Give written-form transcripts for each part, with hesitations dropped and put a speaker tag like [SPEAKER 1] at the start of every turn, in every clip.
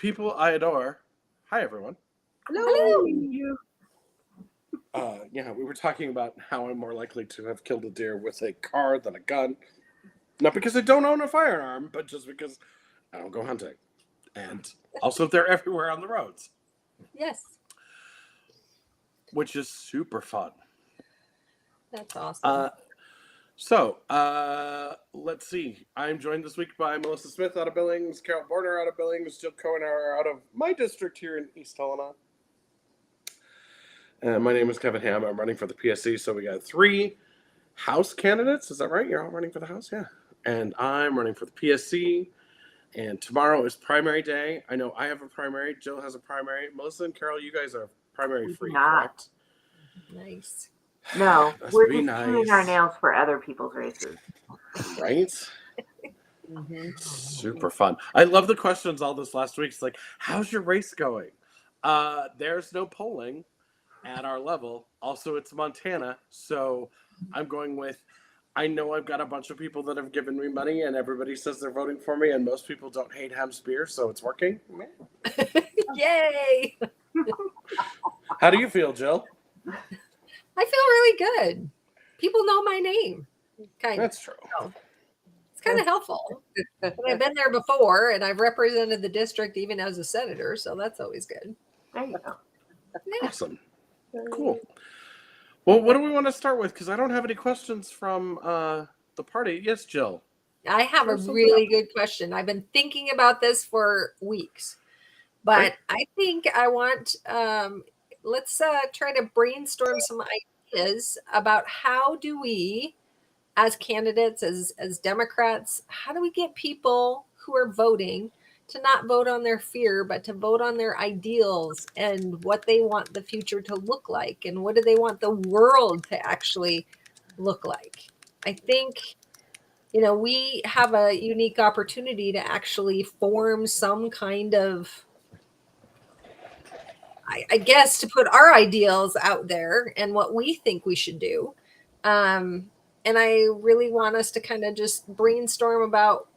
[SPEAKER 1] people I adore. Hi, everyone.
[SPEAKER 2] Hello.
[SPEAKER 1] We were talking about how I'm more likely to have killed a deer with a car than a gun. Not because I don't own a firearm, but just because I don't go hunting. And also, they're everywhere on the roads.
[SPEAKER 2] Yes.
[SPEAKER 1] Which is super fun.
[SPEAKER 2] That's awesome.
[SPEAKER 1] Let's see. I'm joined this week by Melissa Smith out of Billings, Carol Borner out of Billings, Jill Cohen out of my district here in East Helena. My name is Kevin Hamm. I'm running for the PSC, so we got 3 House candidates. Is that right? You're all running for the House? Yeah. And I'm running for the PSC. And tomorrow is primary day. I know I have a primary. Jill has a primary. Melissa and Carol, you guys are primary free, correct?
[SPEAKER 2] Nice.
[SPEAKER 3] No, we're just doing our nails for other people's races.
[SPEAKER 1] Right? Super fun. I love the questions all this last week. It's like, how's your race going? There's no polling at our level. Also, it's Montana. So I'm going with, I know I've got a bunch of people that have given me money and everybody says they're voting for me and most people don't hate Hamm's beer, so it's working.
[SPEAKER 2] Yay!
[SPEAKER 1] How do you feel, Jill?
[SPEAKER 2] I feel really good. People know my name.
[SPEAKER 1] That's true.
[SPEAKER 2] So it's kind of helpful. But I've been there before and I've represented the district even as a senator, so that's always good.
[SPEAKER 3] There you go.
[SPEAKER 2] Yeah.
[SPEAKER 1] Awesome. Cool. Well, what do we want to start with? Because I don't have any questions from the party. Yes, Jill.
[SPEAKER 2] I have a really good question. I've been thinking about this for weeks, but I think I want, let's try to brainstorm some ideas about how do we, as candidates, as Democrats, how do we get people who are voting to not vote on their fear, but to vote on their ideals and what they want the future to look like and what do they want the world to actually look like. I think, we have a unique opportunity to actually form some kind of, I guess, to put our ideals out there and what we think we should do. And I really want us to kind of just brainstorm about,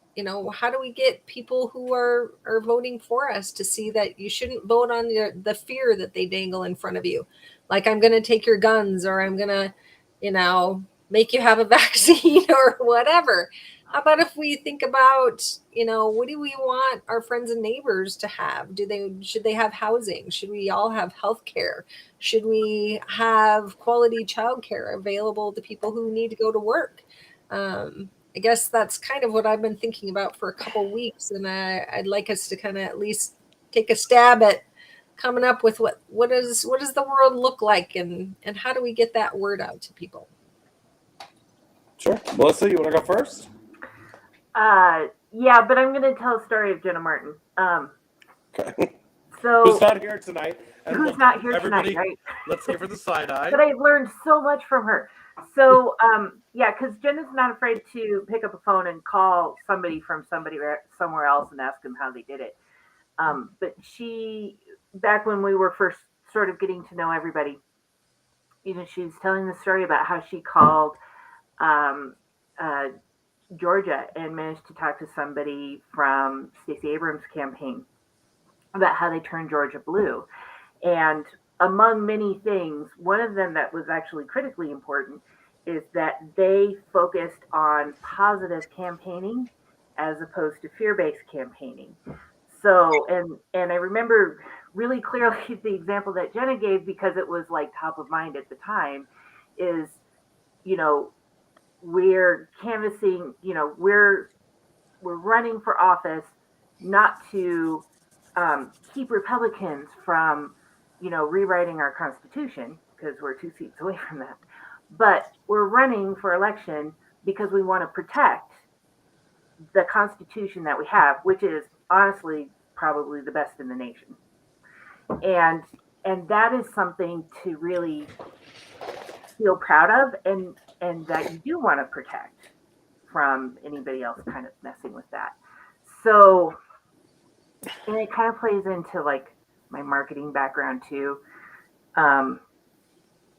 [SPEAKER 2] how do we get people who are voting for us to see that you shouldn't vote on the fear that they dangle in front of you. Like, I'm going to take your guns or I'm going to, make you have a vaccine or whatever. How about if we think about, what do we want our friends and neighbors to have? Should they have housing? Should we all have health care? Should we have quality childcare available to people who need to go to work? I guess that's kind of what I've been thinking about for a couple weeks. And I'd like us to kind of at least take a stab at coming up with what does the world look like and how do we get that word out to people?
[SPEAKER 1] Sure. Melissa, you want to go first?
[SPEAKER 3] Yeah, but I'm going to tell a story of Jenna Martin.
[SPEAKER 1] Okay.
[SPEAKER 3] So
[SPEAKER 1] who's not here tonight?
[SPEAKER 3] Who's not here tonight, right?
[SPEAKER 1] Let's give her the side eye.
[SPEAKER 3] But I've learned so much from her. So, because Jenna's not afraid to pick up a phone and call somebody from somewhere else and ask them how they did it. But she, back when we were first sort of getting to know everybody, she's telling the story about how she called Georgia and managed to talk to somebody from Stacey Abrams' campaign about how they turned Georgia blue. And among many things, one of them that was actually critically important is that they focused on positive campaigning as opposed to fear-based campaigning. So, and I remember really clearly the example that Jenna gave because it was like top of mind at the time is, we're canvassing, we're running for office not to keep Republicans from, rewriting our Constitution because we're 2 seats away from that. But we're running for election because we want to protect the Constitution that we have, which is honestly probably the best in the nation. And that is something to really feel proud of and that you do want to protect from anybody else kind of messing with that. So, and it kind of plays into like my marketing background too.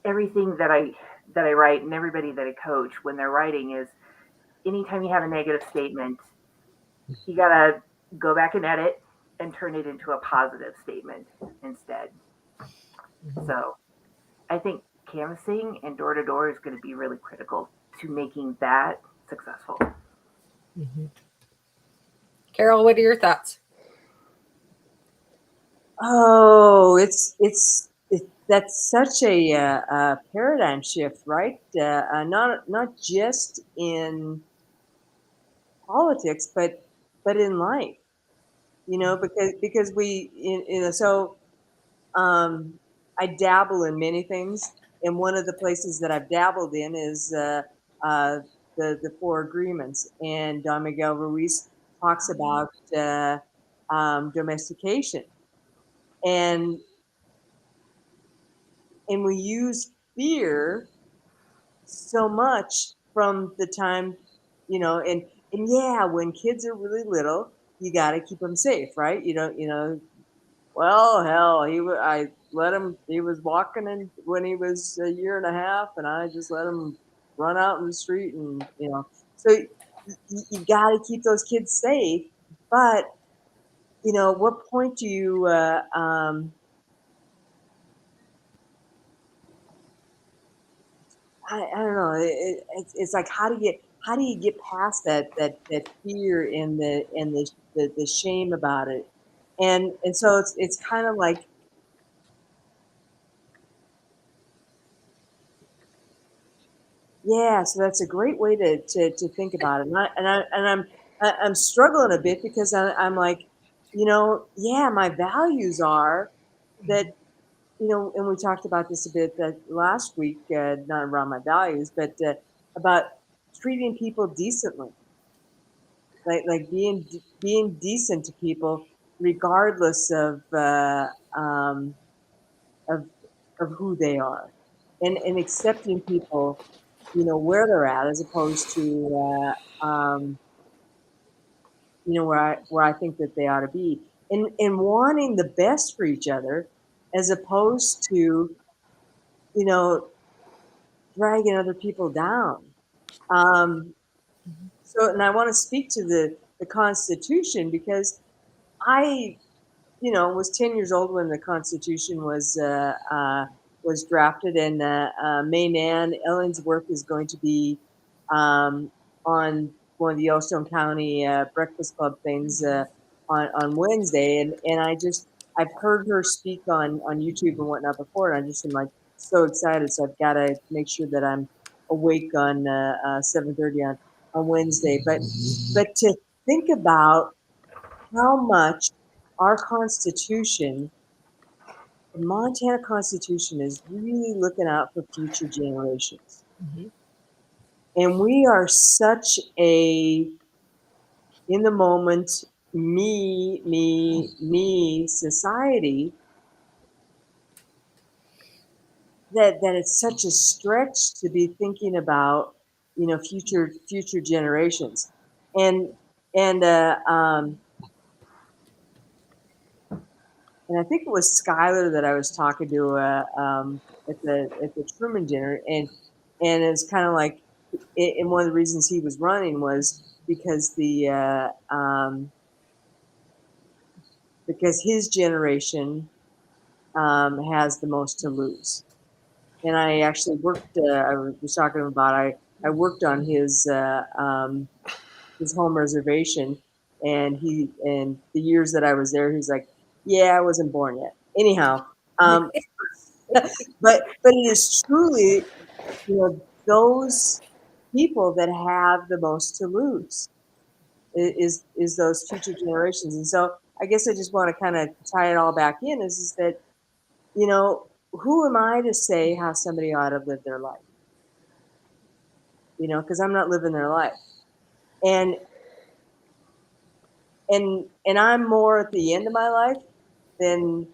[SPEAKER 3] Everything that I write and everybody that I coach when they're writing is anytime you have a negative statement, you got to go back and edit and turn it into a positive statement instead. So I think canvassing and door to door is going to be really critical to making that successful.
[SPEAKER 2] Carol, what are your thoughts?
[SPEAKER 4] Oh, that's such a paradigm shift, right? Not just in politics, but in life. Because I dabble in many things, and one of the places that I've dabbled in is the four agreements, and Don Miguel Ruiz talks about domestication, and we use fear so much from the time, and yeah, when kids are really little, you got to keep them safe, right? Well, hell, I let him. He was walking in when he was a year and a half, and I just let him run out in the street, and So you got to keep those kids safe, but what point do you? I don't know. It's like how do you get past that fear and the shame about it, and so it's kind of like. Yeah, so that's a great way to think about it, and I'm struggling a bit because I'm like, yeah, my values are that, and we talked about this a bit that last week, not around my values, but about treating people decently, like being decent to people regardless of of who they are, and accepting people, where they're at, as opposed to where I think that they ought to be, and wanting the best for each other, as opposed to dragging other people down. So, and I want to speak to the Constitution, because I was 10 years old when the Constitution was drafted, and May Nan Ellingsworth is going to be on one of the Yellowstone County Breakfast Club things on Wednesday, and I've heard her speak on YouTube and whatnot before, and I just am like so excited. So I've got to make sure that I'm awake on 7:30 on Wednesday. But to think about how much our Constitution, the Montana Constitution, is really looking out for future generations. And we are such a in the moment, me society, that it's such a stretch to be thinking about, future generations. And and and I think it was Skylar that I was talking to at the Truman dinner, and it's kind of like, and one of the reasons he was running was because because his generation has the most to lose. And I actually worked. I was talking about. I worked on his home reservation, and the years that I was there, he's like, "Yeah, I wasn't born yet." Anyhow, but it is truly, those people that have the most to lose is those future generations. And so I guess I just want to kind of tie it all back in, is that, who am I to say how somebody ought to live their life? Because I'm not living their life, and I'm more at the end of my life than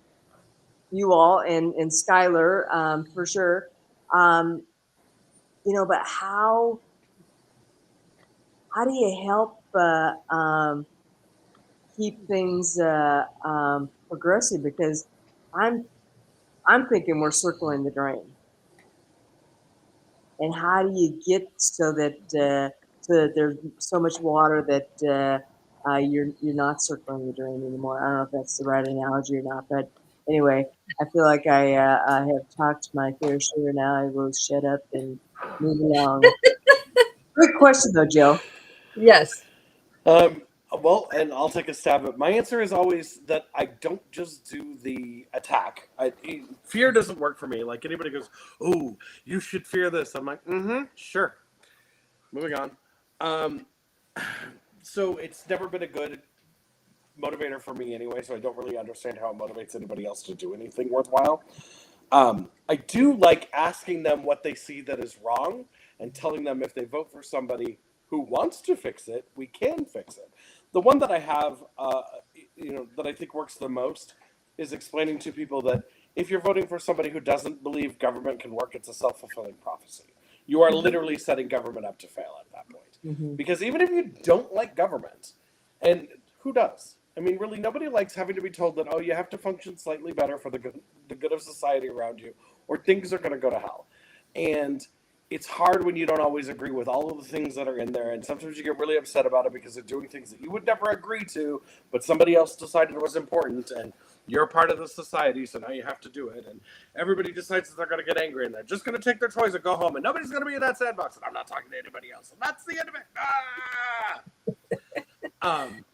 [SPEAKER 4] you all and Skylar, for sure. But how do you help keep things progressive? Because I'm thinking we're circling the drain. And how do you get so that there's so much water that you're not circling the drain anymore. I don't know if that's the right analogy or not, but anyway, I feel like I have talked my fair share now. I will shut up and move along. Great question though, Jill.
[SPEAKER 2] Yes.
[SPEAKER 1] Well, and I'll take a stab at my answer is always that I don't just do the attack. Fear doesn't work for me. Like anybody goes, "Oh, you should fear this." I'm like, sure. Moving on. Um, so it's never been a good motivator for me anyway. So I don't really understand how it motivates anybody else to do anything worthwhile. I do like asking them what they see that is wrong and telling them if they vote for somebody who wants to fix it, we can fix it. The one that I have, that I think works the most is explaining to people that if you're voting for somebody who doesn't believe government can work, it's a self-fulfilling prophecy. You are literally setting government up to fail at that point.
[SPEAKER 4] Mm-hmm.
[SPEAKER 1] Because even if you don't like government, and who does? I mean, really, nobody likes having to be told that, oh, you have to function slightly better for the good of society around you, or things are going to go to hell. And it's hard when you don't always agree with all of the things that are in there, and sometimes you get really upset about it because they're doing things that you would never agree to, but somebody else decided it was important, and you're part of the society, so now you have to do it. And everybody decides that they're going to get angry, and they're just going to take their toys and go home, and nobody's going to be in that sandbox, and I'm not talking to anybody else. And that's the end of it.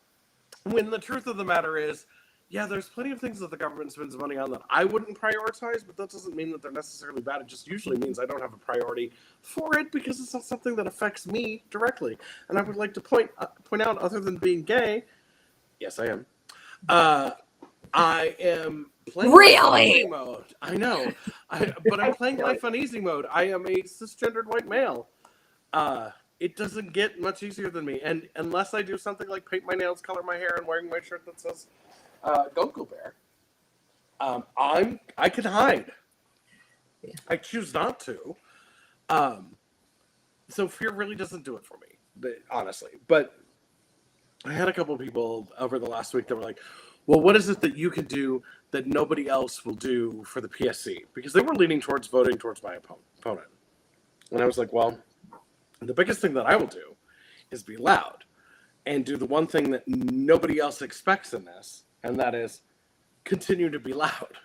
[SPEAKER 1] When the truth of the matter is, yeah, there's plenty of things that the government spends money on that I wouldn't prioritize, but that doesn't mean that they're necessarily bad. It just usually means I don't have a priority for it because it's not something that affects me directly. And I would like to point out, other than being gay, yes, I am. I am playing life on easy mode. I know, but I'm playing life on easy mode. I am a cisgendered white male. It doesn't get much easier than me, and unless I do something like paint my nails, color my hair, and wearing my shirt that says Gonko Bear, I can hide. Yeah. I choose not to. So fear really doesn't do it for me, honestly. But I had a couple of people over the last week that were like, well, what is it that you can do that nobody else will do for the PSC? Because they were leaning towards voting towards my opponent. And I was like, well, the biggest thing that I will do is be loud and do the one thing that nobody else expects in this, and that is continue to be loud.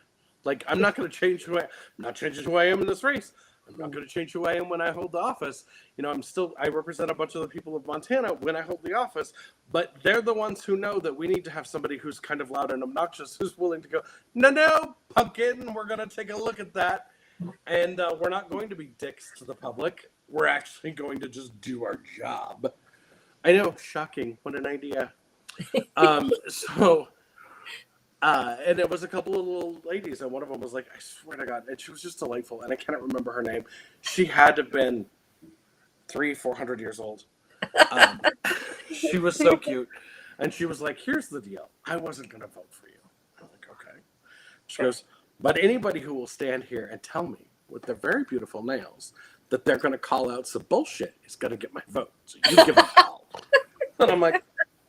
[SPEAKER 1] Like, I'm not going to change I'm not changing who I am in this race. I'm not going to change who I am when I hold the office. You know, I represent a bunch of the people of Montana when I hold the office, but they're the ones who know that we need to have somebody who's kind of loud and obnoxious, who's willing to go, no, pumpkin, we're going to take a look at that. And we're not going to be dicks to the public. We're actually going to just do our job. I know, shocking. What an idea. And it was a couple of little ladies, and one of them was like, I swear to God, and she was just delightful, and I can't remember her name. She had to have been 300-400 years old. She was so cute. And she was like, here's the deal. I wasn't going to vote for you. I'm like, okay. She goes, but anybody who will stand here and tell me with their very beautiful nails that they're going to call out some bullshit is going to get my vote. So you give a call. And I'm like,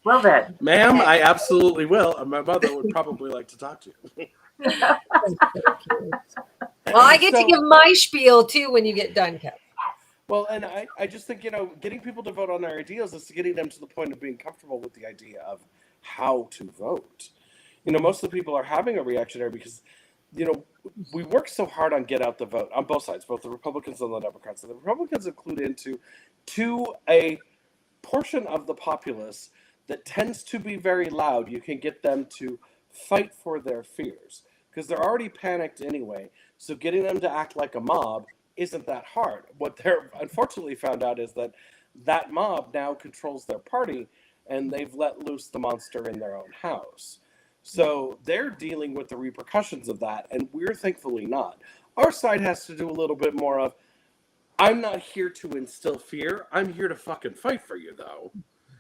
[SPEAKER 3] well then,
[SPEAKER 1] ma'am, I absolutely will. And my mother would probably like to talk to you.
[SPEAKER 2] Well, I get to give my spiel too when you get done, Kevin.
[SPEAKER 1] Well, and I just think, getting people to vote on their ideas is getting them to the point of being comfortable with the idea of how to vote. Most of the people are having a reactionary because, we work so hard on get out the vote on both sides, both the Republicans and the Democrats. And the Republicans include into a portion of the populace that tends to be very loud. You can get them to fight for their fears because they're already panicked anyway. So getting them to act like a mob isn't that hard. What they're unfortunately found out is that mob now controls their party, and they've let loose the monster in their own house. So they're dealing with the repercussions of that, and we're thankfully not. Our side has to do a little bit more of, I'm not here to instill fear. I'm here to fucking fight for you, though.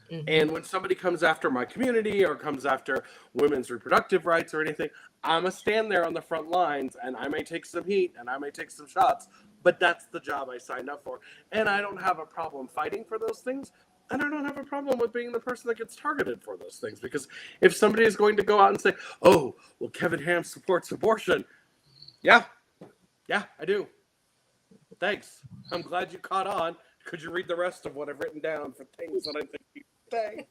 [SPEAKER 1] Mm-hmm. And when somebody comes after my community or comes after women's reproductive rights or anything, I'm going to stand there on the front lines, and I may take some heat and I may take some shots, but that's the job I signed up for. And I don't have a problem fighting for those things. And I don't have a problem with being the person that gets targeted for those things. Because if somebody is going to go out and say, oh, well, Kevin Hamm supports abortion. Yeah, I do. Thanks. I'm glad you caught on. Could you read the rest of what I've written down for things that I think Thanks.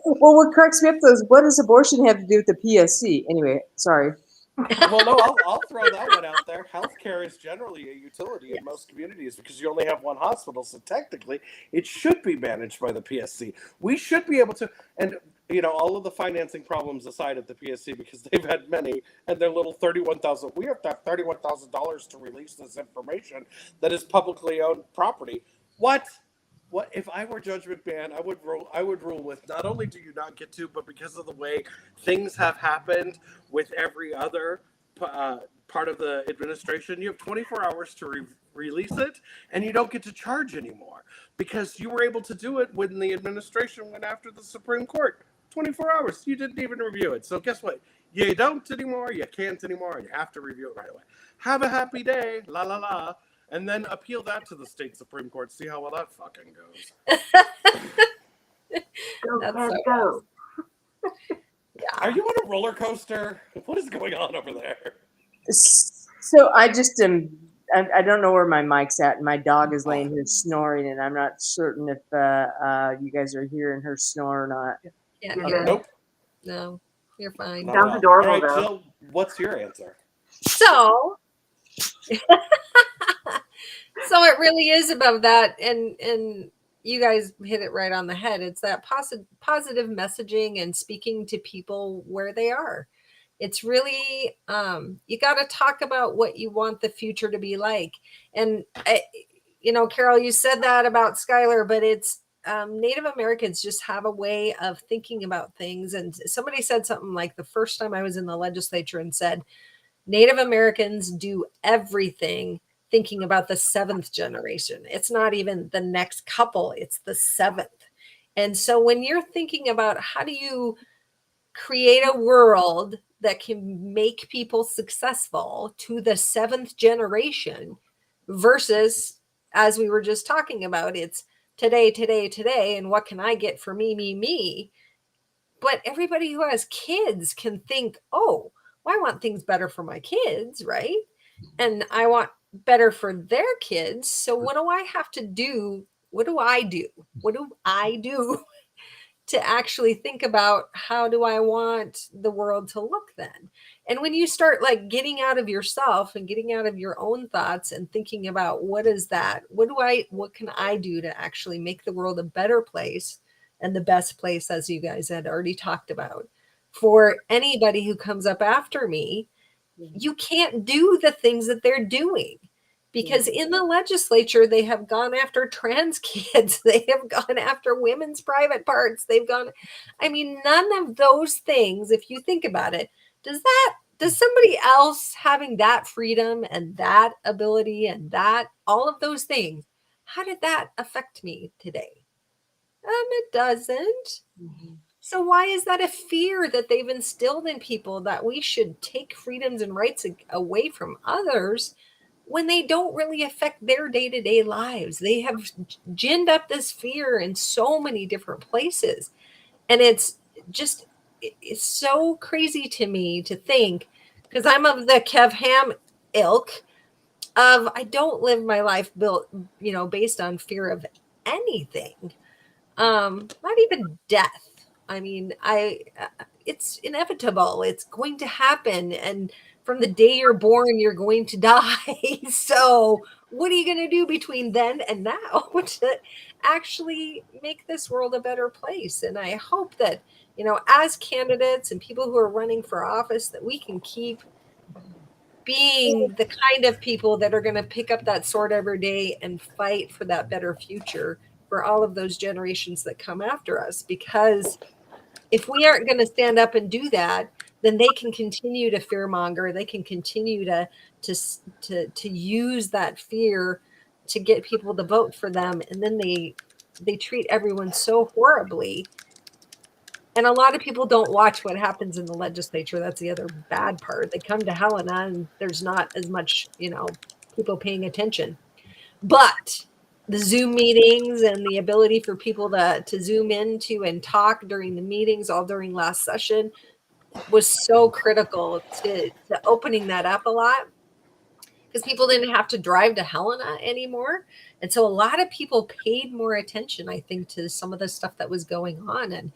[SPEAKER 4] Well, what cracks me up though is what does abortion have to do with the PSC? Anyway, sorry.
[SPEAKER 1] Well, no, I'll throw that one out there. Healthcare is generally a utility in most communities because you only have one hospital, so technically it should be managed by the PSC. We should be able to, and all of the financing problems aside at the PSC because they've had many, and their little $31,000. We have to have $31,000 to release this information that is publicly owned property. What? What if I were Judge McMahon? I would rule with not only do you not get to, but because of the way things have happened with every other part of the administration, you have 24 hours to release it, and you don't get to charge anymore because you were able to do it when the administration went after the Supreme Court. 24 hours, you didn't even review it. So guess what? You don't anymore, you can't anymore, and you have to review it right away. Have a happy day, la la la. And then appeal that to the state Supreme Court. See how well that fucking goes.
[SPEAKER 3] Go,
[SPEAKER 2] That's
[SPEAKER 3] Kev,
[SPEAKER 2] so
[SPEAKER 3] go.
[SPEAKER 2] Yeah.
[SPEAKER 1] Are you on a roller coaster? What is going on over there?
[SPEAKER 4] So I just am. I don't know where my mic's at, and my dog is laying here snoring, and I'm not certain if you guys are hearing her snore or not.
[SPEAKER 2] Can't
[SPEAKER 3] You're
[SPEAKER 2] hear.
[SPEAKER 3] good.
[SPEAKER 1] Nope.
[SPEAKER 2] No, you're fine.
[SPEAKER 1] Not
[SPEAKER 3] Sounds
[SPEAKER 1] at all.
[SPEAKER 3] adorable,
[SPEAKER 1] All right,
[SPEAKER 3] though.
[SPEAKER 1] Jill, what's your answer?
[SPEAKER 2] So it really is about that, and you guys hit it right on the head. It's that positive messaging and speaking to people where they are. It's really you got to talk about what you want the future to be like. And Carol, you said that about Skylar, but it's Native Americans just have a way of thinking about things. And somebody said something like the first time I was in the legislature and said, Native Americans do everything thinking about the seventh generation. It's not even the next couple, it's the seventh. And so when you're thinking about how do you create a world that can make people successful to the seventh generation versus, as we were just talking about, it's today, today, today, and what can I get for me, me, me? But everybody who has kids can think, oh, well, I want things better for my kids, right? And I want better for their kids. So what do I have to do? What do I do? What do I do to actually think about how do I want the world to look then? And when you start like getting out of yourself and getting out of your own thoughts and thinking about what is that? What can I do to actually make the world a better place and the best place, as you guys had already talked about, for anybody who comes up after me? You can't do the things that they're doing because in the legislature, they have gone after trans kids. They have gone after women's private parts. None of those things, if you think about it, does somebody else having that freedom and that ability and that all of those things, how did that affect me today? It doesn't.
[SPEAKER 4] Mm-hmm.
[SPEAKER 2] So why is that a fear that they've instilled in people that we should take freedoms and rights away from others when they don't really affect their day-to-day lives? They have ginned up this fear in so many different places. And it's so crazy to me to think, because I'm of the Kev Hamm ilk of I don't live my life based on fear of anything. Not even death. It's inevitable. It's going to happen. And from the day you're born, you're going to die. So what are you going to do between then and now to actually make this world a better place? And I hope that, as candidates and people who are running for office, that we can keep being the kind of people that are going to pick up that sword every day and fight for that better future for all of those generations that come after us. Because if we aren't going to stand up and do that, then they can continue to fearmonger. They can continue to use that fear to get people to vote for them. And then they treat everyone so horribly. And a lot of people don't watch what happens in the legislature. That's the other bad part. They come to Helena and there's not as much, people paying attention. But the Zoom meetings and the ability for people to Zoom into and talk during the meetings, all during last session, was so critical to opening that up a lot. because people didn't have to drive to Helena anymore. And so a lot of people paid more attention, I think, to some of the stuff that was going on. And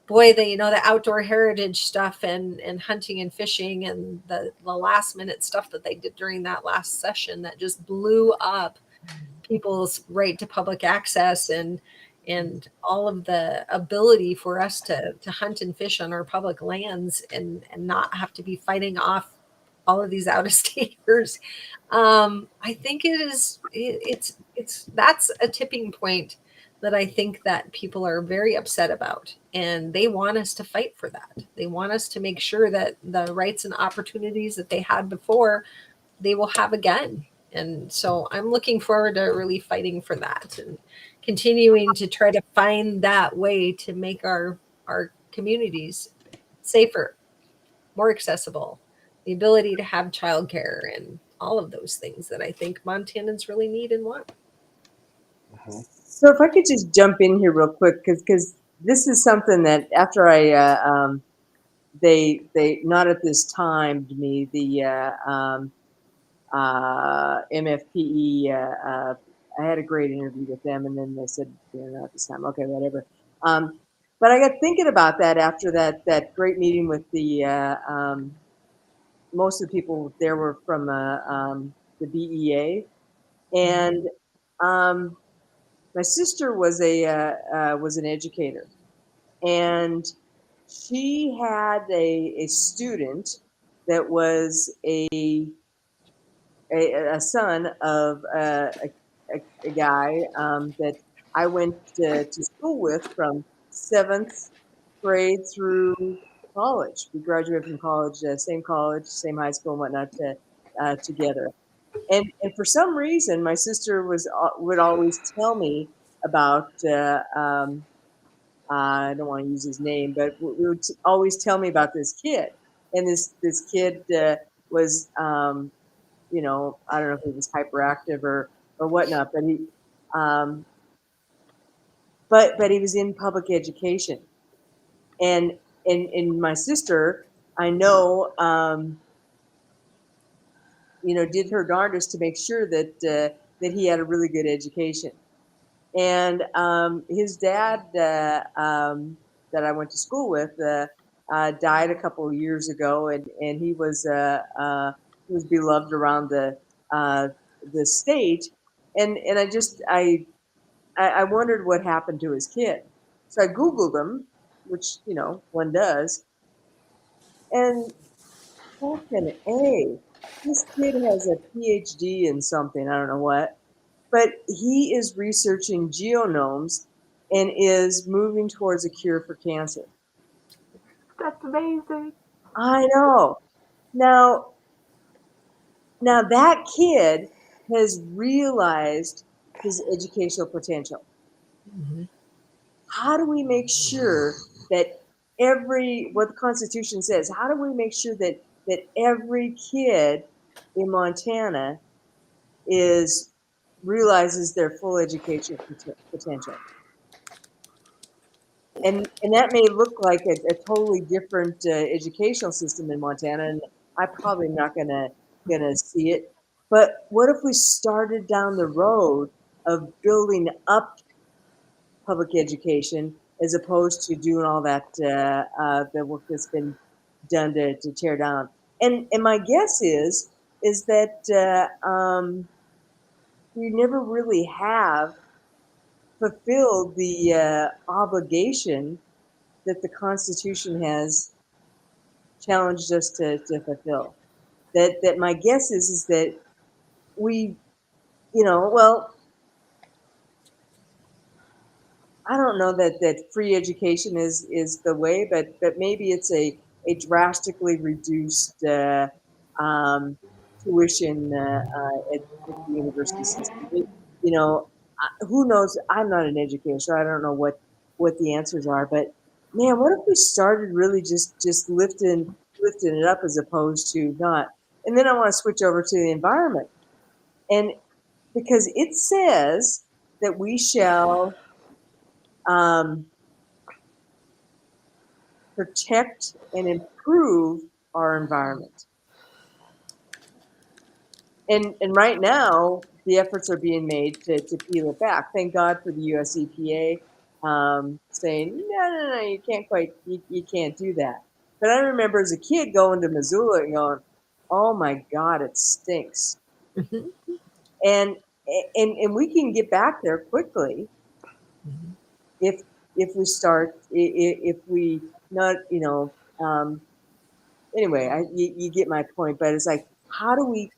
[SPEAKER 2] boy, the outdoor heritage stuff and hunting and fishing and the last minute stuff that they did during that last session that just blew up people's right to public access and all of the ability for us to hunt and fish on our public lands and not have to be fighting off all of these out of staters. I think it's that's a tipping point that I think that people are very upset about, and they want us to fight for that. They want us to make sure that the rights and opportunities that they had before, they will have again. And so I'm looking forward to really fighting for that and continuing to try to find that way to make our communities safer, more accessible, the ability to have childcare and all of those things that I think Montanans really need and want.
[SPEAKER 4] So if I could just jump in here real quick, because this is something that after they not at this time to me, the MFPE, I had a great interview with them, and then they said, not this time. Okay, whatever. But I got thinking about that after that great meeting with the most of the people there were from the BEA, and my sister was an educator, and she had a student that was a son of a guy that I went to school with from 7th grade through college. We graduated from college, same high school and whatnot, together. And for some reason, my sister would always tell me about. I don't want to use his name, but would always tell me about this kid. And this kid was, I don't know if he was hyperactive or whatnot, but but he was in public education, and my sister, I know, did her darndest to make sure that he had a really good education. And his dad, that I went to school with, died a couple of years ago, and he was beloved around the state, and I wondered what happened to his kid. So I Googled him, which one does, and fucking A, this kid has a PhD in something, I don't know what. But he is researching genomes and is moving towards a cure for cancer.
[SPEAKER 3] That's amazing.
[SPEAKER 4] I know. Now that kid has realized his educational potential.
[SPEAKER 2] Mm-hmm.
[SPEAKER 4] How do we make sure that what the Constitution says, how do we make sure that every kid in Montana realizes their full educational potential? And that may look like a totally different educational system in Montana, and I'm probably not gonna see it. But what if we started down the road of building up public education as opposed to doing all that the work that's been done to tear down? And my guess is that we never really have fulfilled the obligation that the Constitution has challenged us to fulfill. That my guess is that we, well, I don't know that free education is the way, but maybe it's a drastically reduced tuition at the university system. Who knows? I'm not an educator, so I don't know what the answers are. But man, what if we started really just lifting it up as opposed to not? And then I want to switch over to the environment, and because it says that we shall protect and improve our environment. And right now, the efforts are being made to peel it back. Thank God for the US EPA saying, no, you can't do that. But I remember as a kid going to Missoula and going, oh my God, it stinks.
[SPEAKER 2] Mhm.
[SPEAKER 4] And we can get back there quickly if we start, if we not, anyway, you get my point, but it's like, how do we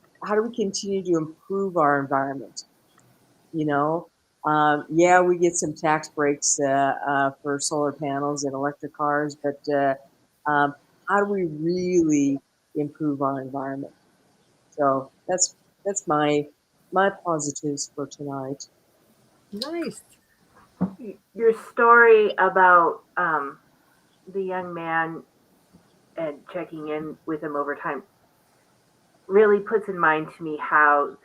[SPEAKER 4] continue to improve our environment? Yeah, we get some tax breaks for solar panels and electric cars, but how do we really improve our environment? So that's my positives for tonight.
[SPEAKER 2] Nice.
[SPEAKER 3] Your story about the young man and checking in with him over time really puts in mind to me how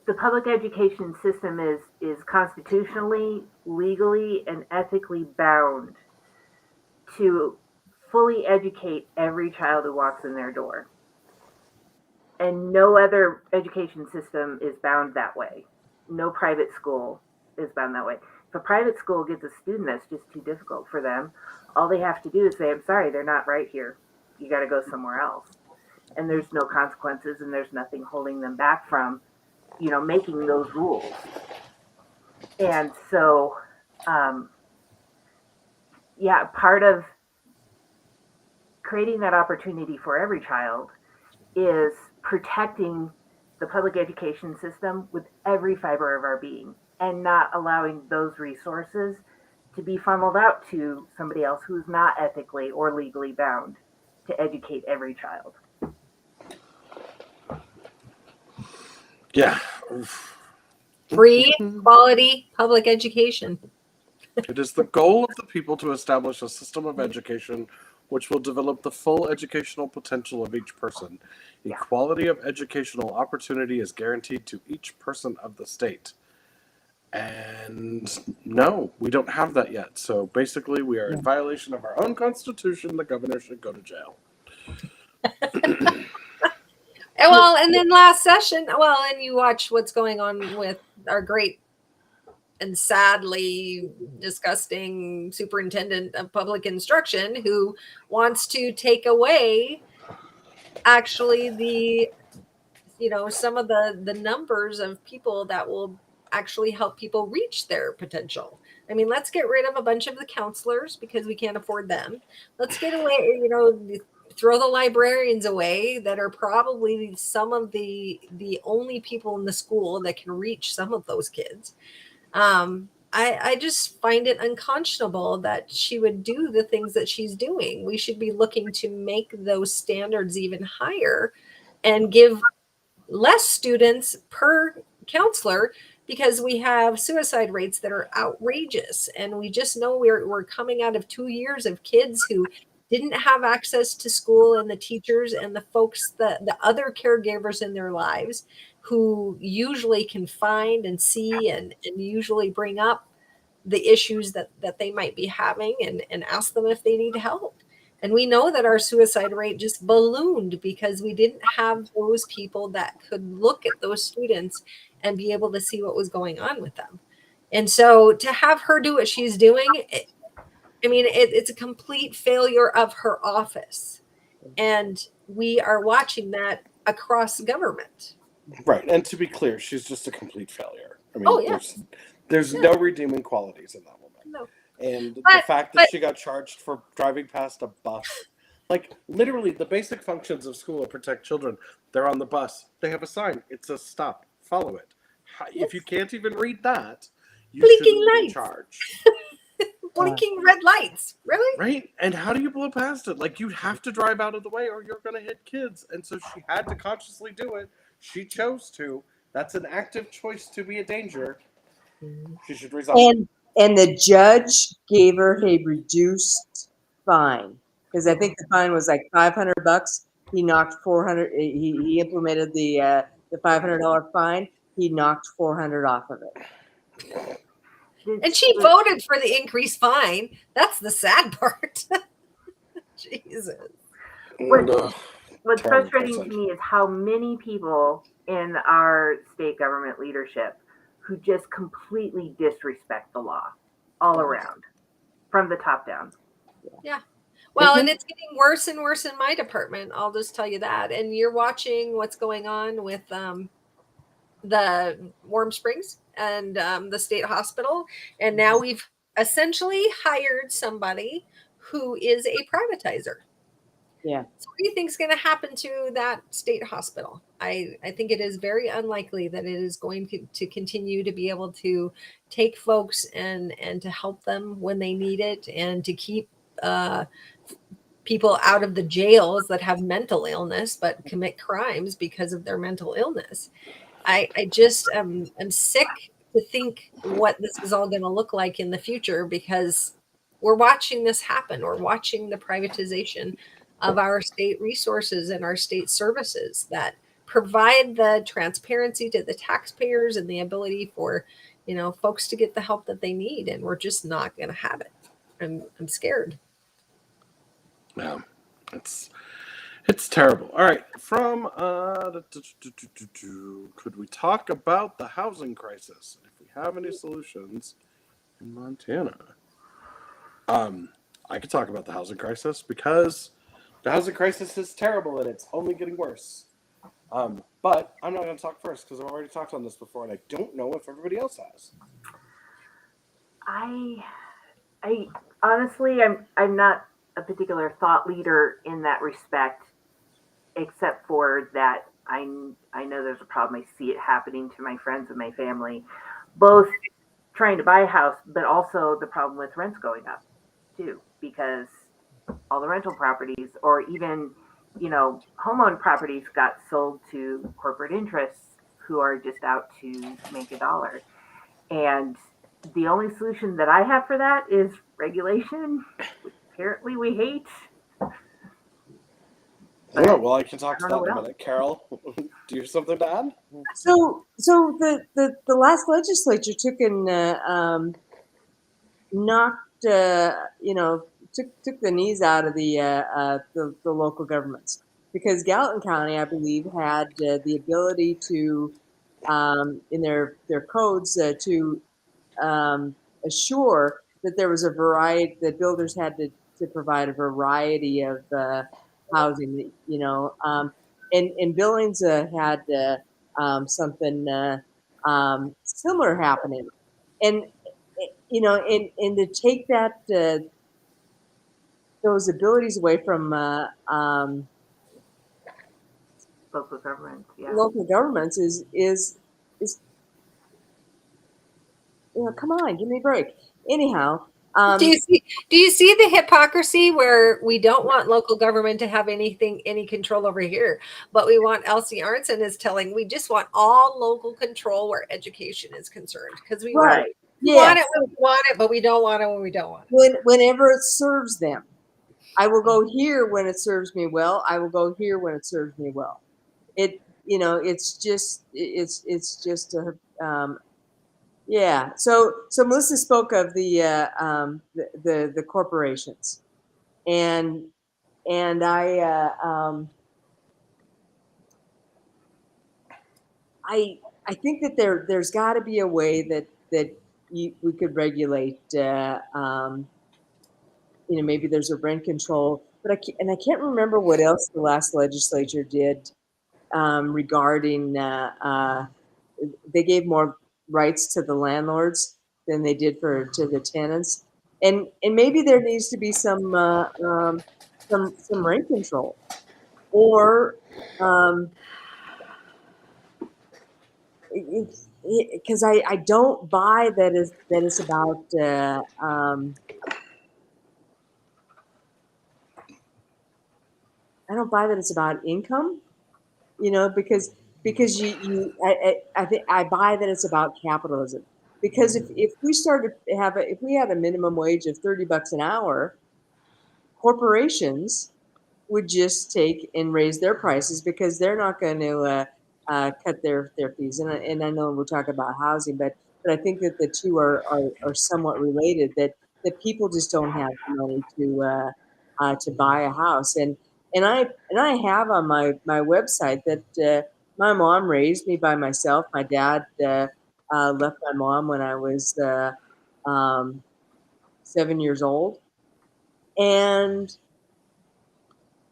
[SPEAKER 3] the public education system is constitutionally, legally, and ethically bound to fully educate every child who walks in their door. And no other education system is bound that way. No private school is bound that way. If a private school gets a student that's just too difficult for them, all they have to do is say, I'm sorry, they're not right here. You got to go somewhere else. And there's no consequences and there's nothing holding them back from, making those rules. And so, part of creating that opportunity for every child is protecting the public education system with every fiber of our being and not allowing those resources to be funneled out to somebody else who's not ethically or legally bound to educate every child.
[SPEAKER 1] Yeah.
[SPEAKER 2] Free, quality public education.
[SPEAKER 1] It is the goal of the people to establish a system of education which will develop the full educational potential of each person. Equality of educational opportunity is guaranteed to each person of the state. And no, we don't have that yet. So basically, we are in violation of our own constitution. The governor should go to jail.
[SPEAKER 2] And then last session, and you watch what's going on with our great and sadly disgusting superintendent of public instruction who wants to take away actually some of the numbers of people that will actually help people reach their potential. I mean, let's get rid of a bunch of the counselors because we can't afford them. Let's get away, throw the librarians away that are probably some of the only people in the school that can reach some of those kids. I just find it unconscionable that she would do the things that she's doing. We should be looking to make those standards even higher and give less students per counselor because we have suicide rates that are outrageous. And we just know we're coming out of 2 years of kids who didn't have access to school and the teachers and the folks, the other caregivers in their lives who usually can find and see and usually bring up the issues that they might be having and ask them if they need help. And we know that our suicide rate just ballooned because we didn't have those people that could look at those students and be able to see what was going on with them. And so to have her do what she's doing, it's a complete failure of her office. And we are watching that across government.
[SPEAKER 1] Right. And to be clear, she's just a complete failure. I mean, there's no redeeming qualities in that woman.
[SPEAKER 2] No.
[SPEAKER 1] And the fact that she got charged for driving past a bus, like literally the basic functions of school to protect children. They're on the bus. They have a sign. It says stop. Follow it. If you can't even read that, you shouldn't be charged.
[SPEAKER 2] Blinking red lights. Really?
[SPEAKER 1] Right? And how do you blow past it? Like, you have to drive out of the way or you're going to hit kids. And so she had to consciously do it. She chose to. That's an active choice to be a danger. She should resign.
[SPEAKER 4] And the judge gave her a reduced fine because I think the fine was like $500. He knocked 400. He implemented the $500 fine. He knocked 400 off of it.
[SPEAKER 2] And she voted for the increased fine. That's the sad part. Jesus.
[SPEAKER 3] What what's
[SPEAKER 1] Terrible
[SPEAKER 3] frustrating
[SPEAKER 1] person.
[SPEAKER 3] to me is how many people in our state government leadership who just completely disrespect the law all around from the top down.
[SPEAKER 2] Yeah. Well, and it's getting worse and worse in my department. I'll just tell you that. And you're watching what's going on with the Warm Springs and the state hospital. And now we've essentially hired somebody who is a privatizer.
[SPEAKER 4] Yeah.
[SPEAKER 2] So what do you think is going to happen to that state hospital? I think it is very unlikely that it is going to continue to be able to take folks and to help them when they need it, and to keep people out of the jails that have mental illness but commit crimes because of their mental illness. I just am sick to think what this is all going to look like in the future, because we're watching this happen. We're watching the privatization of our state resources and our state services that provide the transparency to the taxpayers and the ability for, folks to get the help that they need. And we're just not going to have it. I'm scared.
[SPEAKER 1] Yeah, it's terrible. All right, from could we talk about the housing crisis? If we have any solutions in Montana, I could talk about the housing crisis, because the housing crisis is terrible and it's only getting worse. But I'm not going to talk first because I've already talked on this before, and I don't know if everybody else has.
[SPEAKER 3] I honestly, I'm not a particular thought leader in that respect, except for that I know there's a problem. I see it happening to my friends and my family, both trying to buy a house, but also the problem with rents going up too, because all the rental properties, or even homeowned properties, got sold to corporate interests who are just out to make a dollar. And the only solution that I have for that is regulation, which apparently we hate.
[SPEAKER 1] Oh, well, I can talk to
[SPEAKER 3] I don't
[SPEAKER 1] that
[SPEAKER 3] know
[SPEAKER 1] in a
[SPEAKER 3] what
[SPEAKER 1] minute. Carol, do you have something to add?
[SPEAKER 4] So the last legislature took and knocked took the knees out of the local governments, because Gallatin County, I believe, had the ability to in their codes to assure that there was a variety, that builders had to provide a variety of housing, and Billings had something similar happening, and and to take that those abilities away from
[SPEAKER 3] local government. Yeah.
[SPEAKER 4] local governments is come on, give me a break. Anyhow,
[SPEAKER 2] Do you see the hypocrisy where we don't want local government to have any control over here, but we want Elsie Arntzen is telling we just want all local control where education is concerned, because we
[SPEAKER 4] right?
[SPEAKER 2] want it when we want it, but we don't want it when we don't want it.
[SPEAKER 4] Whenever it serves them, I will go here when it serves me well. I will go here when it serves me well. It's just a yeah. So Melissa spoke of the corporations, and I think that there's got to be a way that we could regulate. Maybe there's a rent control, but I can't remember what else the last legislature did regarding. They gave more rights to the landlords than they did to the tenants, and maybe there needs to be some rent control, or because I don't buy that it's about I don't buy that it's about income, because I think I buy that it's about capitalism. Because if we started if we had a minimum wage of $30 an hour, corporations would just take and raise their prices, because they're not going to cut their fees. And I know we're talking about housing, but I think that the two are somewhat related. That people just don't have the money to buy a house, and And I have on my website that my mom raised me by myself. My dad left my mom when I was 7 years old, and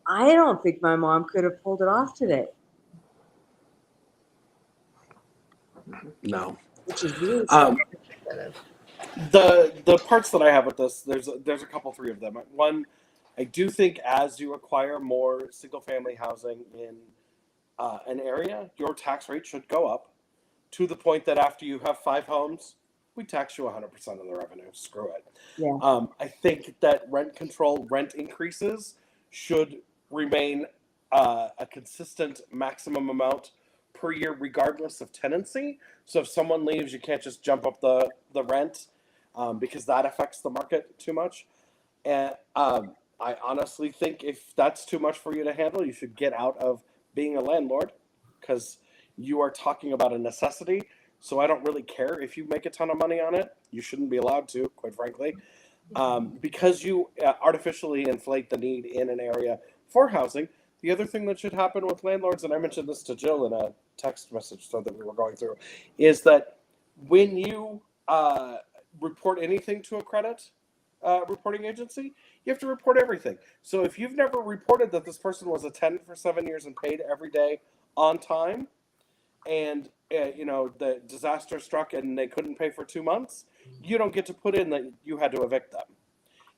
[SPEAKER 4] I don't think my mom could have pulled it off today,
[SPEAKER 1] No.
[SPEAKER 4] which is really sad.
[SPEAKER 1] The parts that I have with this, there's a couple, three of them. One, I do think as you acquire more single family housing in an area, your tax rate should go up to the point that after you have 5 homes, we tax you 100% of the revenue. Screw it.
[SPEAKER 4] Yeah.
[SPEAKER 1] I think that rent increases should remain a consistent maximum amount per year, regardless of tenancy. So if someone leaves, you can't just jump up the rent because that affects the market too much. And I honestly think if that's too much for you to handle, you should get out of being a landlord, because you are talking about a necessity. So I don't really care if you make a ton of money on it. You shouldn't be allowed to, quite frankly, because you artificially inflate the need in an area for housing. The other thing that should happen with landlords, and I mentioned this to Jill in a text message so that we were going through, is that when you report anything to a credit reporting agency, you have to report everything. So if you've never reported that this person was a tenant for 7 years and paid every day on time, and the disaster struck and they couldn't pay for 2 months, you don't get to put in that you had to evict them.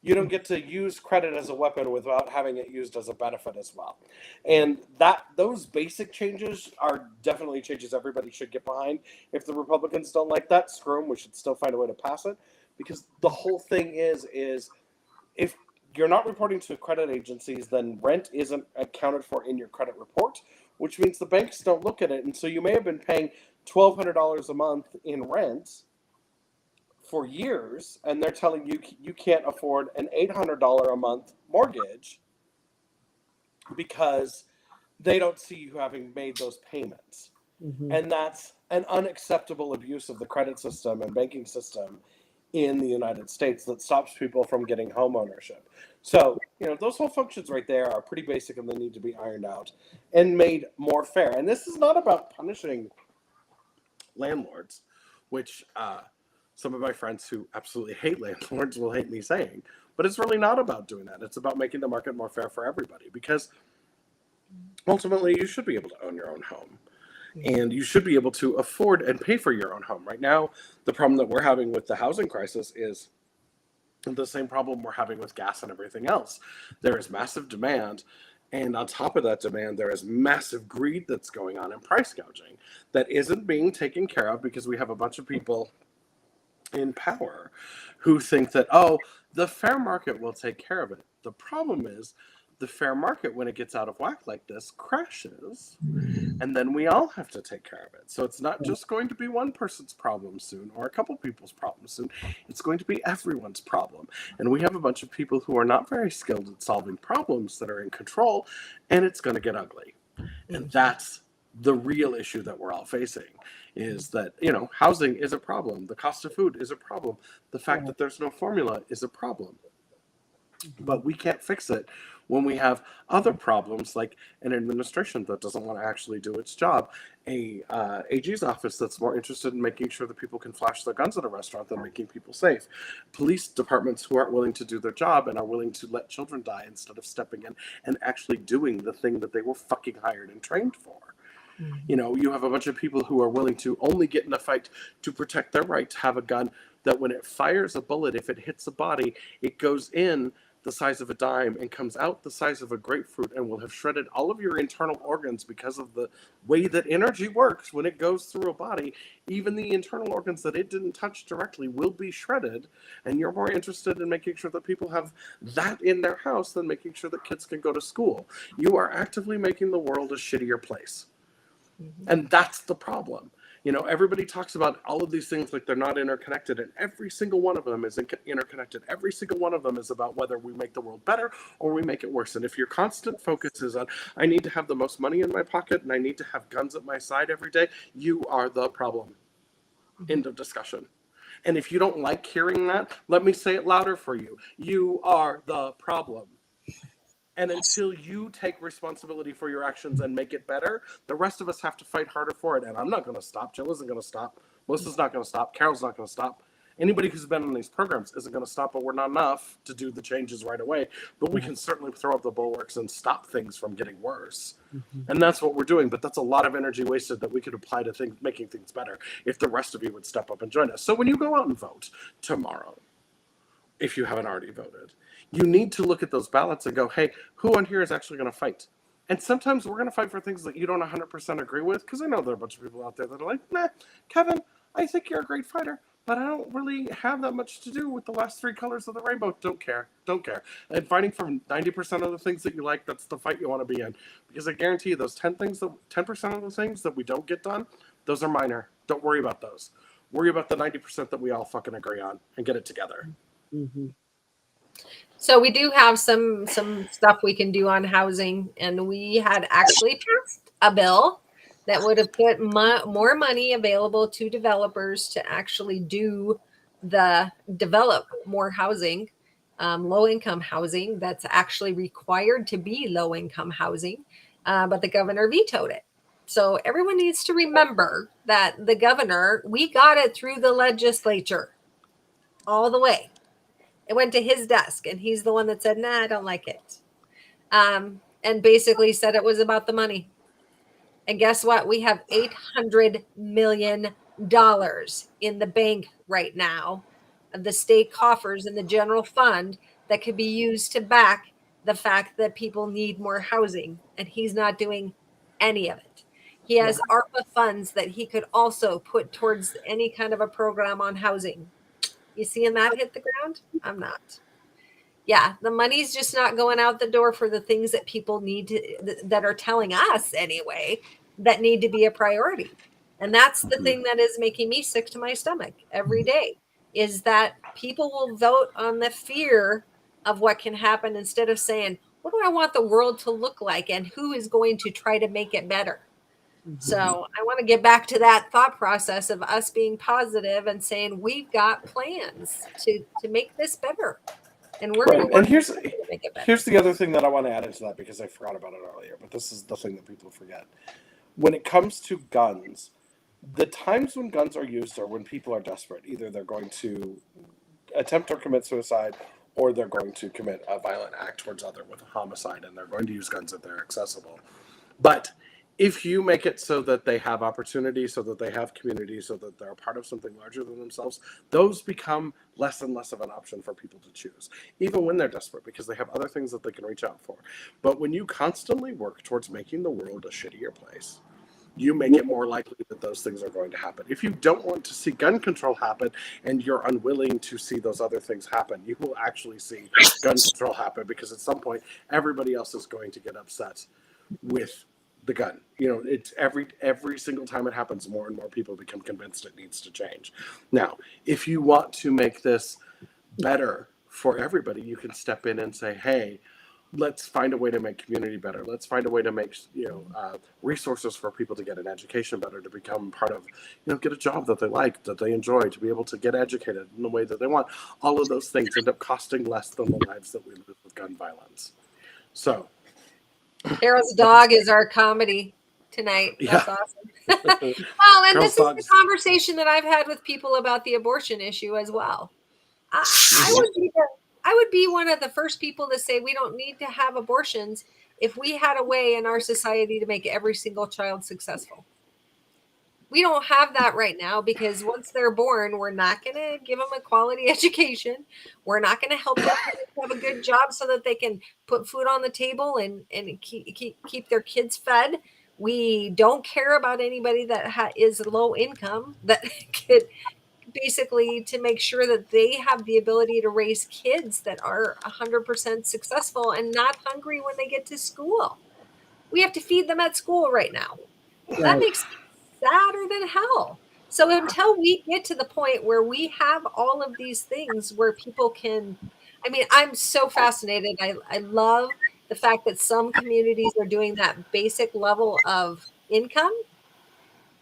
[SPEAKER 1] You don't get to use credit as a weapon without having it used as a benefit as well. And those basic changes are definitely changes everybody should get behind. If the Republicans don't like that, screw them. We should still find a way to pass it, because the whole thing is if you're not reporting to credit agencies, then rent isn't accounted for in your credit report, which means the banks don't look at it. And so you may have been paying $1,200 a month in rent for years, and they're telling you you can't afford an $800 a month mortgage because they don't see you having made those payments.
[SPEAKER 4] Mm-hmm.
[SPEAKER 1] And that's an unacceptable abuse of the credit system and banking system in the United States that stops people from getting home ownership. So, those whole functions right there are pretty basic, and they need to be ironed out and made more fair. And this is not about punishing landlords, which some of my friends who absolutely hate landlords will hate me saying, but it's really not about doing that. It's about making the market more fair for everybody, because ultimately you should be able to own your own home. And you should be able to afford and pay for your own home. Right now, the problem that we're having with the housing crisis is the same problem we're having with gas and everything else. There is massive demand, and on top of that demand, there is massive greed that's going on and price gouging that isn't being taken care of, because we have a bunch of people in power who think that, the fair market will take care of it. The problem is the fair market, when it gets out of whack like this, crashes, and then we all have to take care of it. So it's not just going to be one person's problem soon or a couple people's problems soon. It's going to be everyone's problem. And we have a bunch of people who are not very skilled at solving problems that are in control, and it's going to get ugly. And that's the real issue that we're all facing, is that, housing is a problem. The cost of food is a problem. The fact that there's no formula is a problem. But we can't fix it when we have other problems, like an administration that doesn't want to actually do its job, a AG's office that's more interested in making sure that people can flash their guns at a restaurant than making people safe, police departments who aren't willing to do their job and are willing to let children die instead of stepping in and actually doing the thing that they were fucking hired and trained for. You have a bunch of people who are willing to only get in a fight to protect their right to have a gun that when it fires a bullet, if it hits a body, it goes in the size of a dime and comes out the size of a grapefruit and will have shredded all of your internal organs, because of the way that energy works when it goes through a body. Even the internal organs that it didn't touch directly will be shredded, and you're more interested in making sure that people have that in their house than making sure that kids can go to school. You are actively making the world a shittier place. And that's the problem. Everybody talks about all of these things like they're not interconnected, and every single one of them is interconnected. Every single one of them is about whether we make the world better or we make it worse. And if your constant focus is on, I need to have the most money in my pocket and I need to have guns at my side every day, you are the problem. End of discussion. And if you don't like hearing that, let me say it louder for you. You are the problem. And until you take responsibility for your actions and make it better, the rest of us have to fight harder for it. And I'm not going to stop. Jill isn't going to stop. Melissa's not going to stop. Carol's not going to stop. Anybody who's been in these programs isn't going to stop, but we're not enough to do the changes right away. But we can certainly throw up the bulwarks and stop things from getting worse. And that's what we're doing. But that's a lot of energy wasted that we could apply to things, making things better if the rest of you would step up and join us. So when you go out and vote tomorrow, if you haven't already voted, you need to look at those ballots and go, hey, who on here is actually going to fight? And sometimes we're going to fight for things that you don't 100% agree with, because I know there are a bunch of people out there that are like, nah, Kevin, I think you're a great fighter, but I don't really have that much to do with the last 3 colors of the rainbow. Don't care. And fighting for 90% of the things that you like, that's the fight you want to be in. Because I guarantee you those 10% of the things that we don't get done, those are minor. Don't worry about those. Worry about the 90% that we all fucking agree on and get it together.
[SPEAKER 4] Mm-hmm.
[SPEAKER 2] So we do have some stuff we can do on housing, and we had actually passed a bill that would have put more money available to developers to actually develop more housing, low-income housing that's actually required to be low-income housing, but the governor vetoed it. So everyone needs to remember that the governor, we got it through the legislature all the way. It went to his desk, and he's the one that said, nah, I don't like it. And basically said it was about the money. And guess what? We have $800 million in the bank right now of the state coffers and the general fund that could be used to back the fact that people need more housing. And he's not doing any of it. He has ARPA funds that he could also put towards any kind of a program on housing. You seeing that hit the ground? I'm not. Yeah, the money's just not going out the door for the things that people need to, that are telling us anyway, that need to be a priority. And that's the thing that is making me sick to my stomach every day, is that people will vote on the fear of what can happen instead of saying, what do I want the world to look like and who is going to try to make it better? So I want to get back to that thought process of us being positive and saying we've got plans to make this better, and we're going to
[SPEAKER 1] And here's
[SPEAKER 2] make it better.
[SPEAKER 1] here's the other thing that I want to add into that, because I forgot about it earlier, but this is the thing that people forget. When it comes to guns, the times when guns are used are when people are desperate. Either they're going to attempt or commit suicide, or they're going to commit a violent act towards other with a homicide, and they're going to use guns if they're accessible. But if you make it so that they have opportunity, so that they have community, so that they're a part of something larger than themselves, those become less and less of an option for people to choose, even when they're desperate, because they have other things that they can reach out for. But when you constantly work towards making the world a shittier place, you make it more likely that those things are going to happen. If you don't want to see gun control happen and you're unwilling to see those other things happen, you will actually see gun control happen, because at some point everybody else is going to get upset with the gun. You know, it's every single time it happens, more and more people become convinced it needs to change. Now, if you want to make this better for everybody, you can step in and say, hey, let's find a way to make community better. Let's find a way to make, resources for people to get an education better, to become part of, get a job that they like, that they enjoy, to be able to get educated in the way that they want. All of those things end up costing less than the lives that we lose with gun violence. So
[SPEAKER 2] Carol's dog is our comedy tonight. That's awesome. Well, and
[SPEAKER 1] Carol's
[SPEAKER 2] this is the conversation that I've had with people about the abortion issue as well. I would be one of the first people to say we don't need to have abortions if we had a way in our society to make every single child successful. We don't have that right now, because once they're born, we're not going to give them a quality education. We're not going to help them have a good job so that they can put food on the table and keep their kids fed. We don't care about anybody that is low income, that could basically to make sure that they have the ability to raise kids that are 100% successful and not hungry when they get to school. We have to feed them at school right now. That makes me sadder than hell. So until we get to the point where we have all of these things where people can, I'm so fascinated. I love the fact that some communities are doing that basic level of income,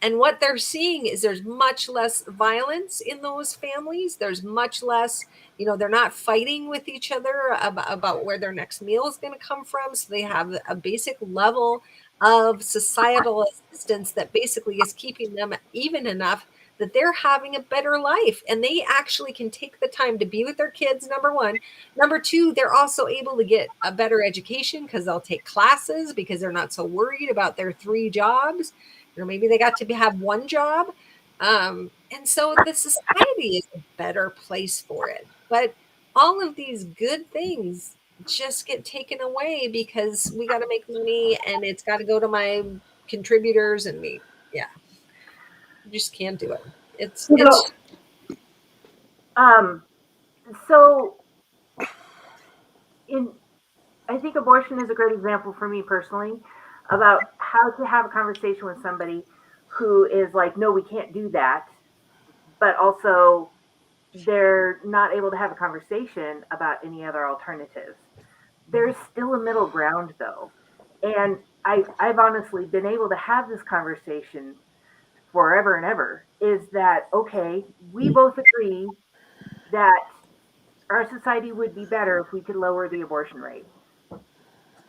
[SPEAKER 2] And what they're seeing is there's much less violence in those families. There's much less, they're not fighting with each other about where their next meal is going to come from. So they have a basic level of societal assistance that basically is keeping them even enough that they're having a better life, and they actually can take the time to be with their kids, number one. Number two, they're also able to get a better education because they'll take classes because they're not so worried about their 3 jobs. Maybe they got to have 1 job. And so the society is a better place for it. But all of these good things just get taken away because we got to make money and it's got to go to my contributors and me. Yeah. You just can't do it. It's
[SPEAKER 3] so I think abortion is a great example for me personally about how to have a conversation with somebody who is like, no, we can't do that, but also they're not able to have a conversation about any other alternatives. There's still a middle ground though. And I've honestly been able to have this conversation forever and ever, is that, okay, we both agree that our society would be better if we could lower the abortion rate,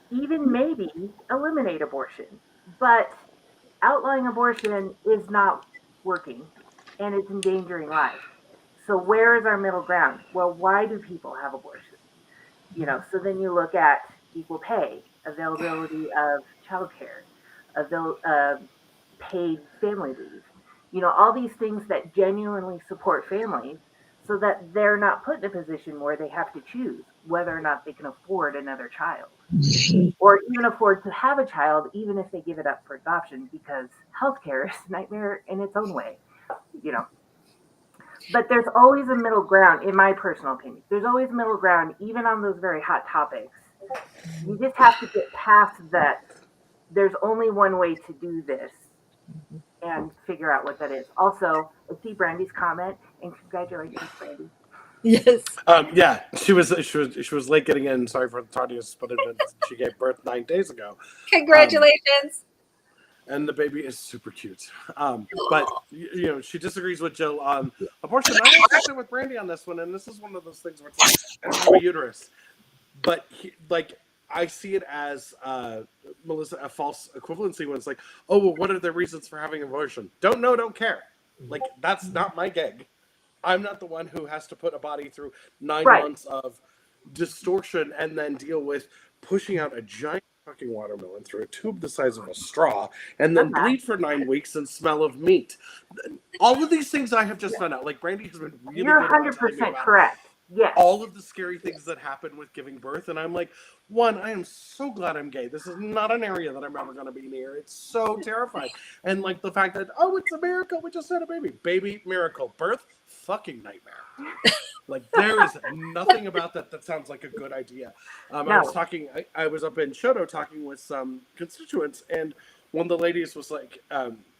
[SPEAKER 3] even maybe eliminate abortion. But outlawing abortion is not working and it's endangering lives. So where is our middle ground? Well, why do people have abortion? So then you look at equal pay, availability of childcare, paid family leave, all these things that genuinely support families so that they're not put in a position where they have to choose whether or not they can afford another child or even afford to have a child, even if they give it up for adoption, because healthcare is a nightmare in its own way, But there's always a middle ground, in my personal opinion. There's always a middle ground, even on those very hot topics. You just have to get past that there's only one way to do this and figure out what that is. Also, I see Brandy's comment, and congratulations, Brandy.
[SPEAKER 2] Yes.
[SPEAKER 1] Yeah, she was late getting in. Sorry for the tardiness, but she gave birth 9 days ago.
[SPEAKER 2] Congratulations.
[SPEAKER 1] And the baby is super cute. But she disagrees with Jill on abortion. I also sit with Brandy on this one, and this is one of those things where it's like, I don't have a uterus, but I see it as Melissa, a false equivalency when it's like, oh, well, what are the reasons for having abortion? Don't know, don't care. Like, that's not my gig. I'm not the one who has to put a body through 9 months of distortion and then deal with pushing out a giant fucking watermelon through a tube the size of a straw and then bleed for 9 weeks and smell of meat. All of these things I have just found out. Like, Brandy has been really
[SPEAKER 3] You're
[SPEAKER 1] good about
[SPEAKER 3] 100% correct. Yes.
[SPEAKER 1] all of the scary things that happen with giving birth, and I'm like, one, I am so glad I'm gay. This is not an area that I'm ever going to be near. It's so terrifying. And like the fact that, oh, it's a miracle, we just had a baby miracle. Birth, fucking nightmare. Like, there is nothing about that sounds like a good idea. I was up in Shoto talking with some constituents, and one of the ladies was like,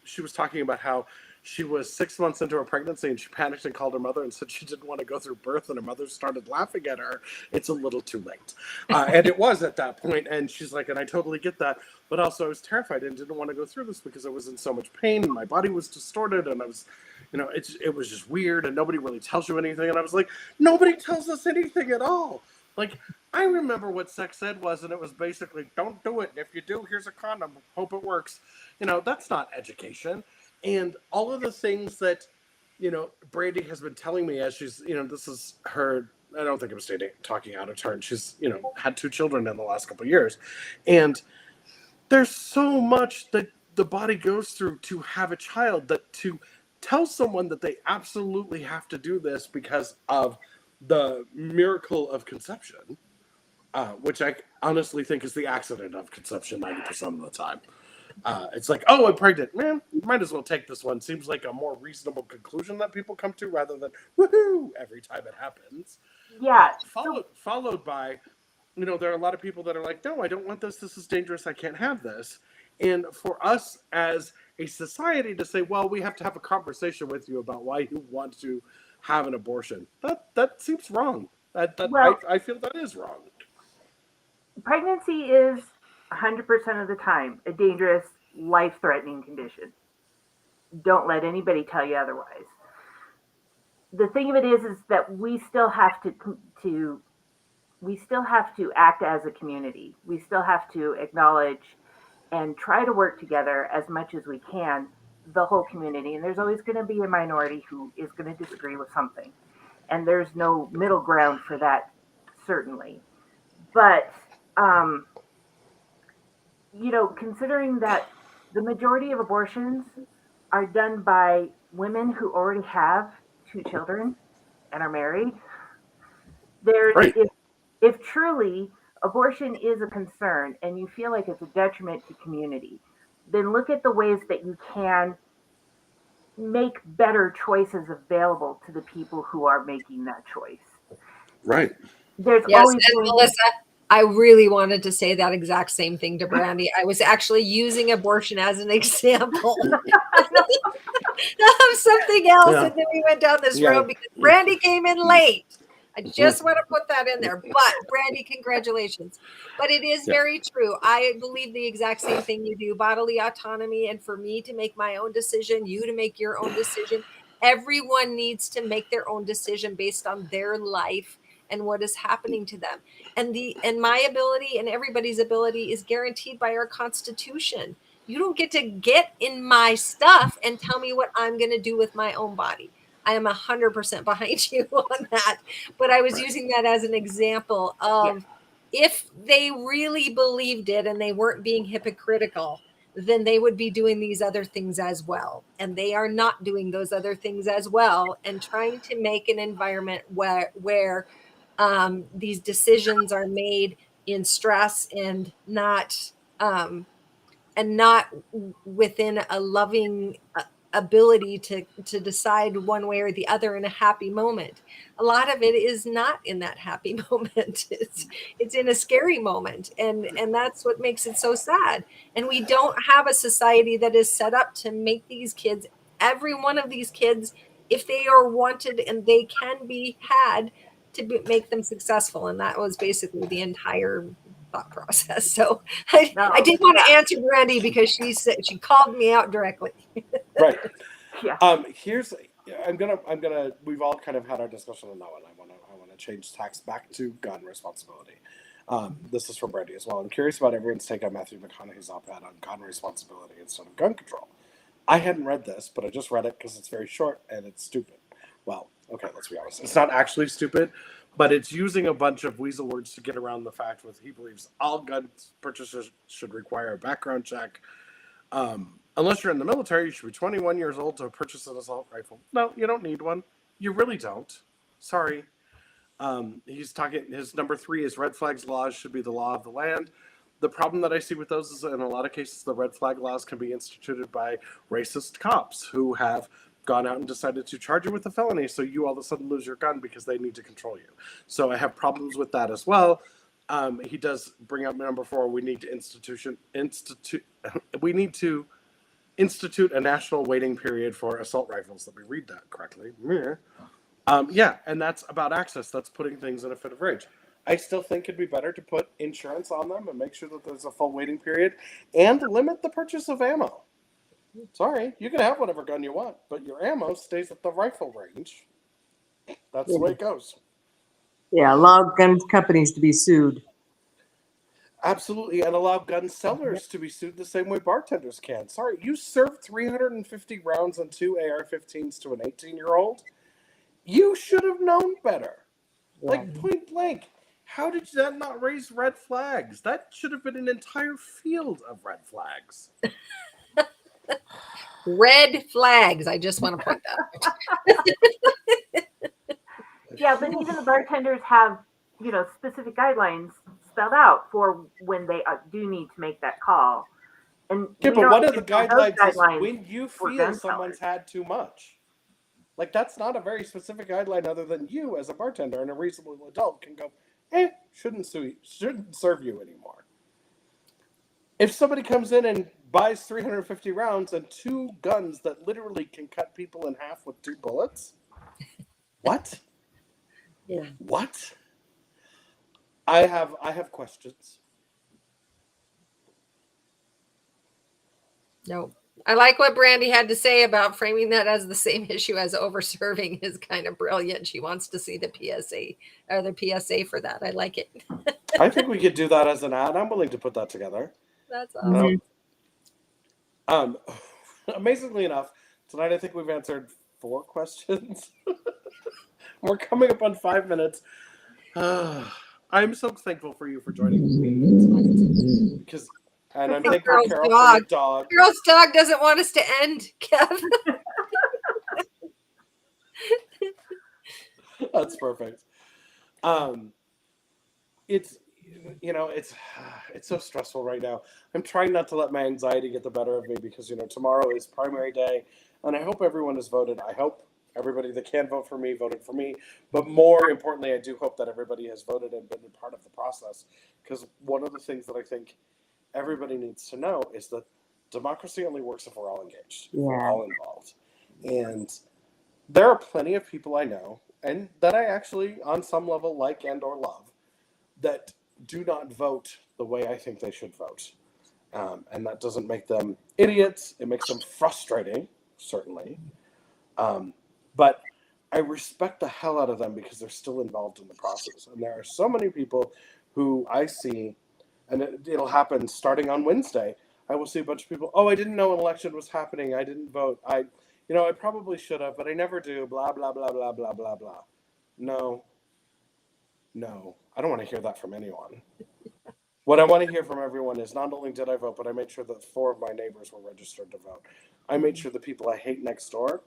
[SPEAKER 1] she was talking about how she was 6 months into her pregnancy and she panicked and called her mother and said she didn't want to go through birth, and her mother started laughing at her. It's a little too late. And it was at that point, and she's like, and I totally get that, but also I was terrified and didn't want to go through this because I was in so much pain and my body was distorted and I was, it was just weird and nobody really tells you anything. And I was like, nobody tells us anything at all. Like, I remember what sex ed was, and it was basically, don't do it. If you do, here's a condom. Hope it works. That's not education. And all of the things that, Brandy has been telling me as she's, this is her, I don't think I'm talking out of turn. She's, had 2 children in the last couple of years. And there's so much that the body goes through to have a child, that to tell someone that they absolutely have to do this because of the miracle of conception, which I honestly think is the accident of conception 90% of the time. It's like, oh, I'm pregnant. Man, might as well take this one. Seems like a more reasonable conclusion that people come to rather than woohoo every time it happens.
[SPEAKER 3] Yeah.
[SPEAKER 1] Followed by, there are a lot of people that are like, no, I don't want this. This is dangerous. I can't have this. And for us as a society to say, well, we have to have a conversation with you about why you want to have an abortion. That seems wrong. I feel that is wrong.
[SPEAKER 3] Pregnancy is 100% of the time a dangerous, life-threatening condition. Don't let anybody tell you otherwise. The thing of it is that we still have to we still have to act as a community. We still have to acknowledge and try to work together as much as we can, the whole community. And there's always going to be a minority who is going to disagree with something. And there's no middle ground for that, certainly. But, considering that the majority of abortions are done by women who already have 2 children and are married,
[SPEAKER 1] Right.
[SPEAKER 3] if truly abortion is a concern and you feel like it's a detriment to community, then look at the ways that you can make better choices available to the people who are making that choice.
[SPEAKER 1] Right.
[SPEAKER 3] There's
[SPEAKER 2] Yes,
[SPEAKER 3] always
[SPEAKER 2] and Melissa, I really wanted to say that exact same thing to Brandy. I was actually using abortion as an example of something else,
[SPEAKER 1] Yeah.
[SPEAKER 2] and then we went down this
[SPEAKER 1] Yeah.
[SPEAKER 2] road because Brandy came in late. I just want to put that in there. But Brandy, congratulations. But it is very true. I believe the exact same thing you do. Bodily autonomy, and for me to make my own decision, you to make your own decision. Everyone needs to make their own decision based on their life and what is happening to them. And my ability and everybody's ability is guaranteed by our Constitution. You don't get to get in my stuff and tell me what I'm going to do with my own body. I am 100% behind you on that. But I was using that as an example of if they really believed it and they weren't being hypocritical, then they would be doing these other things as well. And they are not doing those other things as well and trying to make an environment where these decisions are made in stress and not within a loving ability to decide one way or the other in a happy moment. A lot of it is not in that happy moment. It's in a scary moment, and that's what makes it so sad. And we don't have a society that is set up to make these kids, every one of these kids, if they are wanted and they can be had, to make them successful. And that was basically the entire thought process. So I did want to answer Brandy because she said, she called me out directly.
[SPEAKER 1] Right.
[SPEAKER 3] Yeah.
[SPEAKER 1] I'm gonna we've all kind of had our discussion on that one. I want to change tax back to gun responsibility. This is for Brandy as well. I'm curious about everyone's take on Matthew McConaughey's op-ed on gun responsibility instead of gun control. I hadn't read this, but I just read it because it's very short and it's stupid. Well, okay, let's be honest. It's not actually stupid, but it's using a bunch of weasel words to get around the fact that he believes all gun purchasers should require a background check. Unless you're in the military, you should be 21 years old to purchase an assault rifle. No, you don't need one. You really don't. Sorry. He's talking, his number 3 is red flags laws should be the law of the land. The problem that I see with those is in a lot of cases, the red flag laws can be instituted by racist cops who have gone out and decided to charge you with a felony, so you all of a sudden lose your gun because they need to control you. So I have problems with that as well. He does bring up number 4. We need to institute a national waiting period for assault rifles. Let me read that correctly. And that's about access. That's putting things in a fit of rage. I still think it'd be better to put insurance on them and make sure that there's a full waiting period and limit the purchase of ammo. Sorry, you can have whatever gun you want, but your ammo stays at the rifle range. That's the way it goes.
[SPEAKER 4] Yeah, allow gun companies to be sued.
[SPEAKER 1] Absolutely, and allow gun sellers to be sued the same way bartenders can. Sorry, you served 350 rounds and 2 AR-15s to an 18-year-old? You should have known better.
[SPEAKER 4] Yeah.
[SPEAKER 1] Like, point blank. How did that not raise red flags? That should have been an entire field of red flags.
[SPEAKER 2] Red flags. I just want to point that out.
[SPEAKER 3] Yeah, but even the bartenders have, specific guidelines spelled out for when they do need to make that call. And
[SPEAKER 1] yeah, but one of the guidelines is
[SPEAKER 3] guidelines
[SPEAKER 1] when you feel someone's had too much. Like, that's not a very specific guideline other than you as a bartender and a reasonable adult can go, shouldn't serve you anymore. If somebody comes in and buys 350 rounds and 2 guns that literally can cut people in half with 2 bullets, what?
[SPEAKER 2] Yeah.
[SPEAKER 1] What? I have questions.
[SPEAKER 2] No. I like what Brandy had to say about framing that as the same issue as over-serving is kind of brilliant. She wants to see the PSA for that. I like it.
[SPEAKER 1] I think we could do that as an ad. I'm willing to put that together.
[SPEAKER 2] That's
[SPEAKER 1] You
[SPEAKER 2] awesome.
[SPEAKER 1] know? Amazingly enough, tonight I think we've answered 4 questions. We're coming up on 5 minutes. I'm so thankful for you for joining me tonight. And I'm thankful,
[SPEAKER 2] Girl's
[SPEAKER 1] Carol,
[SPEAKER 2] dog.
[SPEAKER 1] for your dog.
[SPEAKER 2] Girl's dog doesn't want us to end, Kev.
[SPEAKER 1] That's perfect. It's it's so stressful right now. I'm trying not to let my anxiety get the better of me because tomorrow is primary day, and I hope everyone has voted. I hope everybody that can vote for me voted for me, but more importantly, I do hope that everybody has voted and been a part of the process. Because one of the things that I think everybody needs to know is that democracy only works if we're all engaged, if we're all involved, and there are plenty of people I know and that I actually, on some level, like and or love, that do not vote the way I think they should vote. And that doesn't make them idiots. It makes them frustrating, certainly. But I respect the hell out of them because they're still involved in the process. And there are so many people who I see, and it'll happen starting on Wednesday. I will see a bunch of people, I didn't know an election was happening. I didn't vote. I probably should have, but I never do. Blah, blah, blah, blah, blah, blah, blah. No, I don't want to hear that from anyone. What I want to hear from everyone is not only did I vote, but I made sure that 4 of my neighbors were registered to vote. I made sure the people I hate next door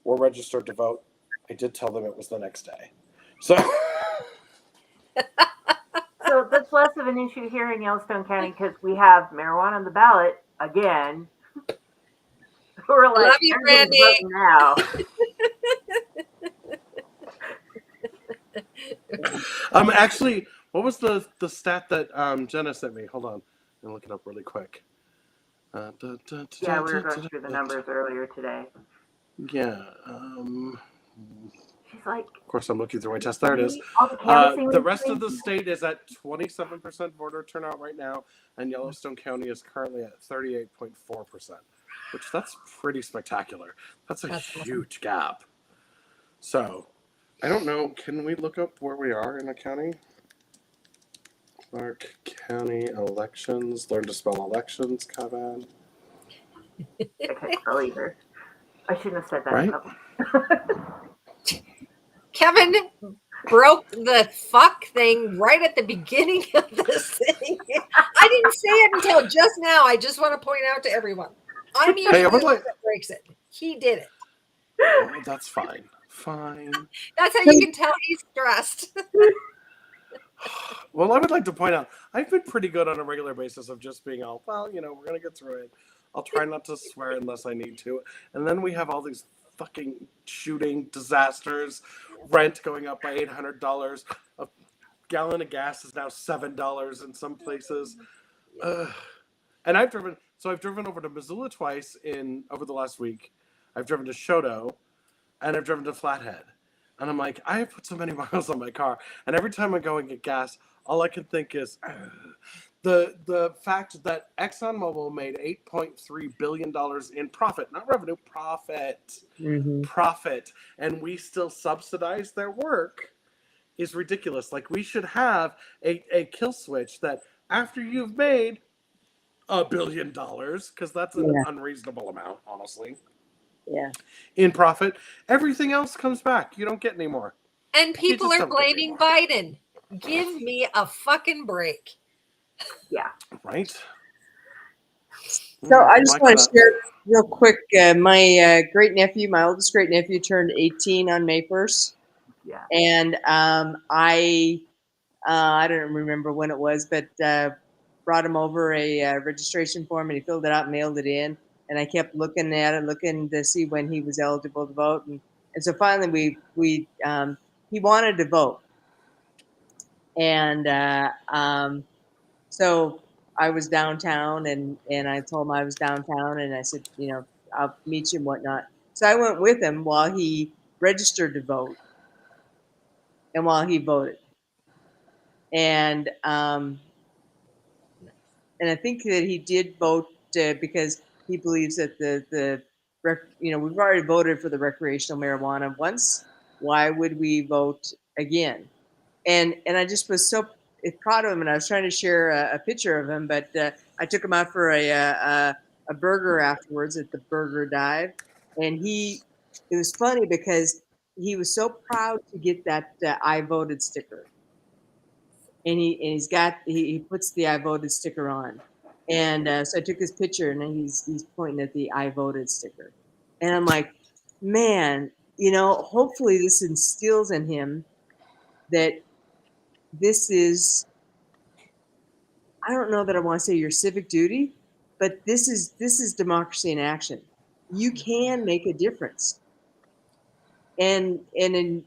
[SPEAKER 1] were registered to vote. I did tell them it was the next day. So
[SPEAKER 3] that's less of an issue here in Yellowstone County because we have marijuana on the ballot again. We're like,
[SPEAKER 2] Love you, Brandy.
[SPEAKER 3] Now.
[SPEAKER 1] Actually, what was the stat that Jenna sent me? Hold on, I'll look it up really quick.
[SPEAKER 3] Yeah, we were going through the numbers earlier today.
[SPEAKER 1] Yeah.
[SPEAKER 3] She's like,
[SPEAKER 1] of course, I'm looking through my test. There it is. The rest of the state is at 27% voter turnout right now, and Yellowstone County is currently at 38.4%, which that's pretty spectacular. That's huge gap. So, I don't know. Can we look up where we are in the county? Clark County elections. Learn to spell elections, Kevin.
[SPEAKER 3] I can't spell either. I shouldn't have said that.
[SPEAKER 1] Right?
[SPEAKER 2] Kevin broke the fuck thing right at the beginning of this thing. I didn't say it until just now. I just want to point out to everyone. I'm usually the one that breaks it. He did it.
[SPEAKER 1] Oh, that's fine. Fine.
[SPEAKER 2] That's how you can tell he's stressed.
[SPEAKER 1] Well, I would like to point out, I've been pretty good on a regular basis of just being all, we're going to get through it. I'll try not to swear unless I need to. And then we have all these fucking shooting disasters, rent going up by $800. A gallon of gas is now $7 in some places. And I've driven over to Missoula twice over the last week. I've driven to Shoto, and I've driven to Flathead. And I'm like, I have put so many miles on my car. And every time I go and get gas, all I can think is the fact that ExxonMobil made $8.3 billion in profit, not revenue, profit. Mm-hmm. Profit. And we still subsidize their work is ridiculous. Like, we should have a kill switch that after you've made $1 billion, because that's an unreasonable amount, honestly.
[SPEAKER 4] Yeah.
[SPEAKER 1] In profit, everything else comes back. You don't get any more.
[SPEAKER 2] And people are blaming Biden. Give me a fucking break.
[SPEAKER 3] Yeah.
[SPEAKER 1] Right.
[SPEAKER 4] So I just want to share real quick. My my oldest great nephew turned 18 on May 1st.
[SPEAKER 3] Yeah.
[SPEAKER 4] And I don't remember when it was, but brought him over a registration form, and he filled it out and mailed it in. And I kept looking at it, looking to see when he was eligible to vote. And so finally he wanted to vote. And so I was downtown, and I told him I was downtown, and I said, I'll meet you and whatnot. So I went with him while he registered to vote and while he voted. And I think that he did vote because he believes that we've already voted for the recreational marijuana once. Why would we vote again? And I just was so proud of him, and I was trying to share a picture of him, but I took him out for a burger afterwards at the Burger Dive, and it was funny because he was so proud to get that I voted sticker, and he puts the I voted sticker on, and so I took this picture, and he's pointing at the I voted sticker, and I'm like, man, hopefully this instills in him that this is, I don't know that I want to say your civic duty, but this is democracy in action. You can make a difference. And in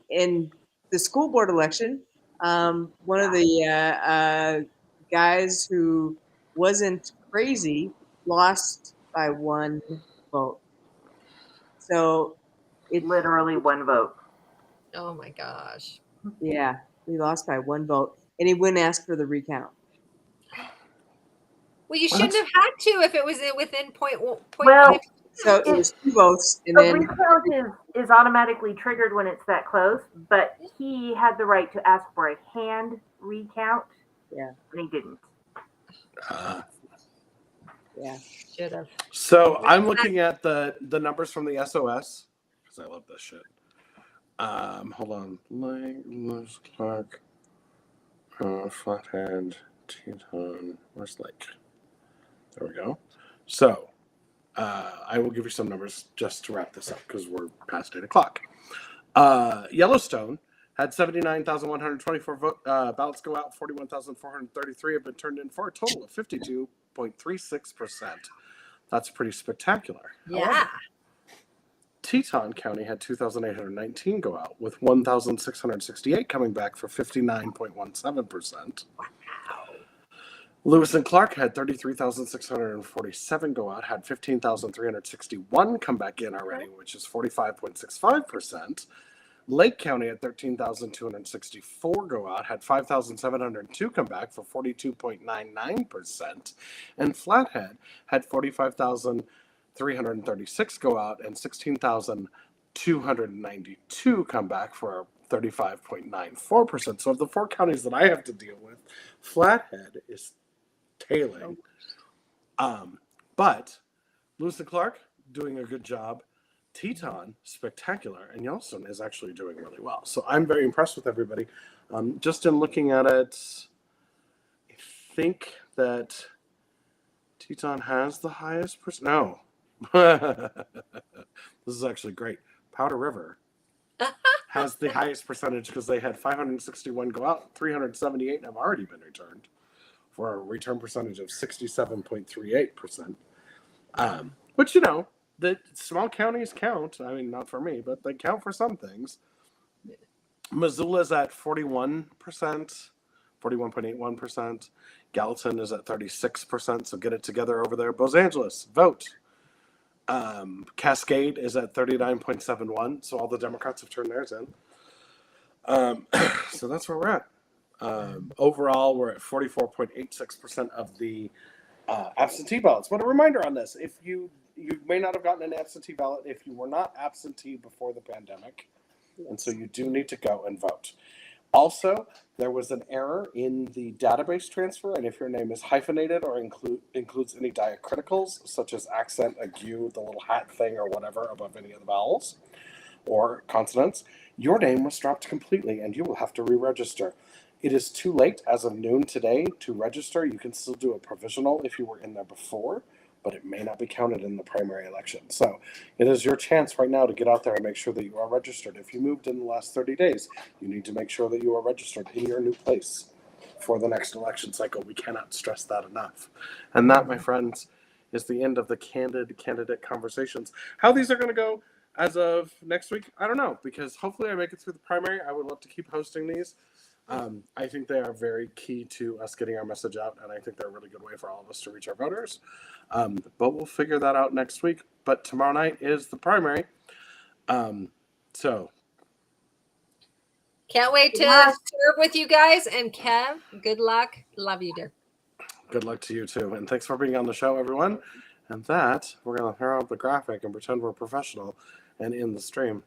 [SPEAKER 4] the school board election, one of the guys who wasn't crazy lost by one vote. So
[SPEAKER 3] Literally one vote.
[SPEAKER 2] Oh my gosh.
[SPEAKER 4] Yeah, he lost by one vote, and he wouldn't ask for the recount.
[SPEAKER 2] Well, you shouldn't have had to if it was within point
[SPEAKER 3] Well,
[SPEAKER 2] 5.
[SPEAKER 4] So it was 2 votes, and
[SPEAKER 3] A
[SPEAKER 4] then
[SPEAKER 3] recount is automatically triggered when it's that close, but he had the right to ask for a hand recount.
[SPEAKER 4] Yeah.
[SPEAKER 3] And he didn't.
[SPEAKER 4] yeah.
[SPEAKER 2] Should have.
[SPEAKER 1] So I'm looking at the numbers from the SOS because I love this shit. Hold on. Lewis Clark, Flathead, Teton. Where's Lake? There we go. So I will give you some numbers just to wrap this up because we're past 8 o'clock. Yellowstone had 79,124 ballots go out. 41,433 have been turned in for a total of 52.36%. That's pretty spectacular.
[SPEAKER 2] Yeah.
[SPEAKER 1] However, Teton County had 2,819 go out, with 1,668 coming back for 59.17%.
[SPEAKER 2] Wow.
[SPEAKER 1] Lewis and Clark had 33,647 go out, had 15,361 come back in already, which is 45.65%. Lake County had 13,264 go out, had 5,702 come back for 42.99%. And Flathead had 45,336 go out and 16,292 come back for 35.94%. So of the 4 counties that I have to deal with, Flathead is tailing. But Lewis and Clark doing a good job. Teton, spectacular, and Yellowstone is actually doing really well. So I'm very impressed with everybody. Just in looking at it, I think that Teton has the highest percent. No. This is actually great. Powder River has the highest percentage because they had 561 go out, 378 have already been returned for a return percentage of 67.38%. Which, the small counties count. I mean, not for me, but they count for some things. Missoula's at 41%, 41.81%. Gallatin is at 36%, so get it together over there. Los Angeles, vote. Cascade is at 39.71%, so all the Democrats have turned theirs in. So that's where we're at. Overall, we're at 44.86% of the absentee ballots. But a reminder on this, if you may not have gotten an absentee ballot if you were not absentee before the pandemic, and so you do need to go and vote. Also, there was an error in the database transfer, and if your name is hyphenated or includes any diacriticals, such as accent, ague, the little hat thing, or whatever above any of the vowels or consonants, your name was dropped completely, and you will have to re-register. It is too late as of noon today to register. You can still do a provisional if you were in there before, but it may not be counted in the primary election. So it is your chance right now to get out there and make sure that you are registered. If you moved in the last 30 days, you need to make sure that you are registered in your new place for the next election cycle. We cannot stress that enough. And that, my friends, is the end of the Candid candidate conversations. How these are going to go as of next week, I don't know, because hopefully I make it through the primary. I would love to keep hosting these. I think they are very key to us getting our message out, and I think they're a really good way for all of us to reach our voters. But we'll figure that out next week. But tomorrow night is the primary. So
[SPEAKER 2] Can't wait to serve with you guys. And Kev, good luck. Love you, dear.
[SPEAKER 1] Good luck to you too. And thanks for being on the show, everyone. And that, we're going to throw out the graphic and pretend we're professional and in the stream.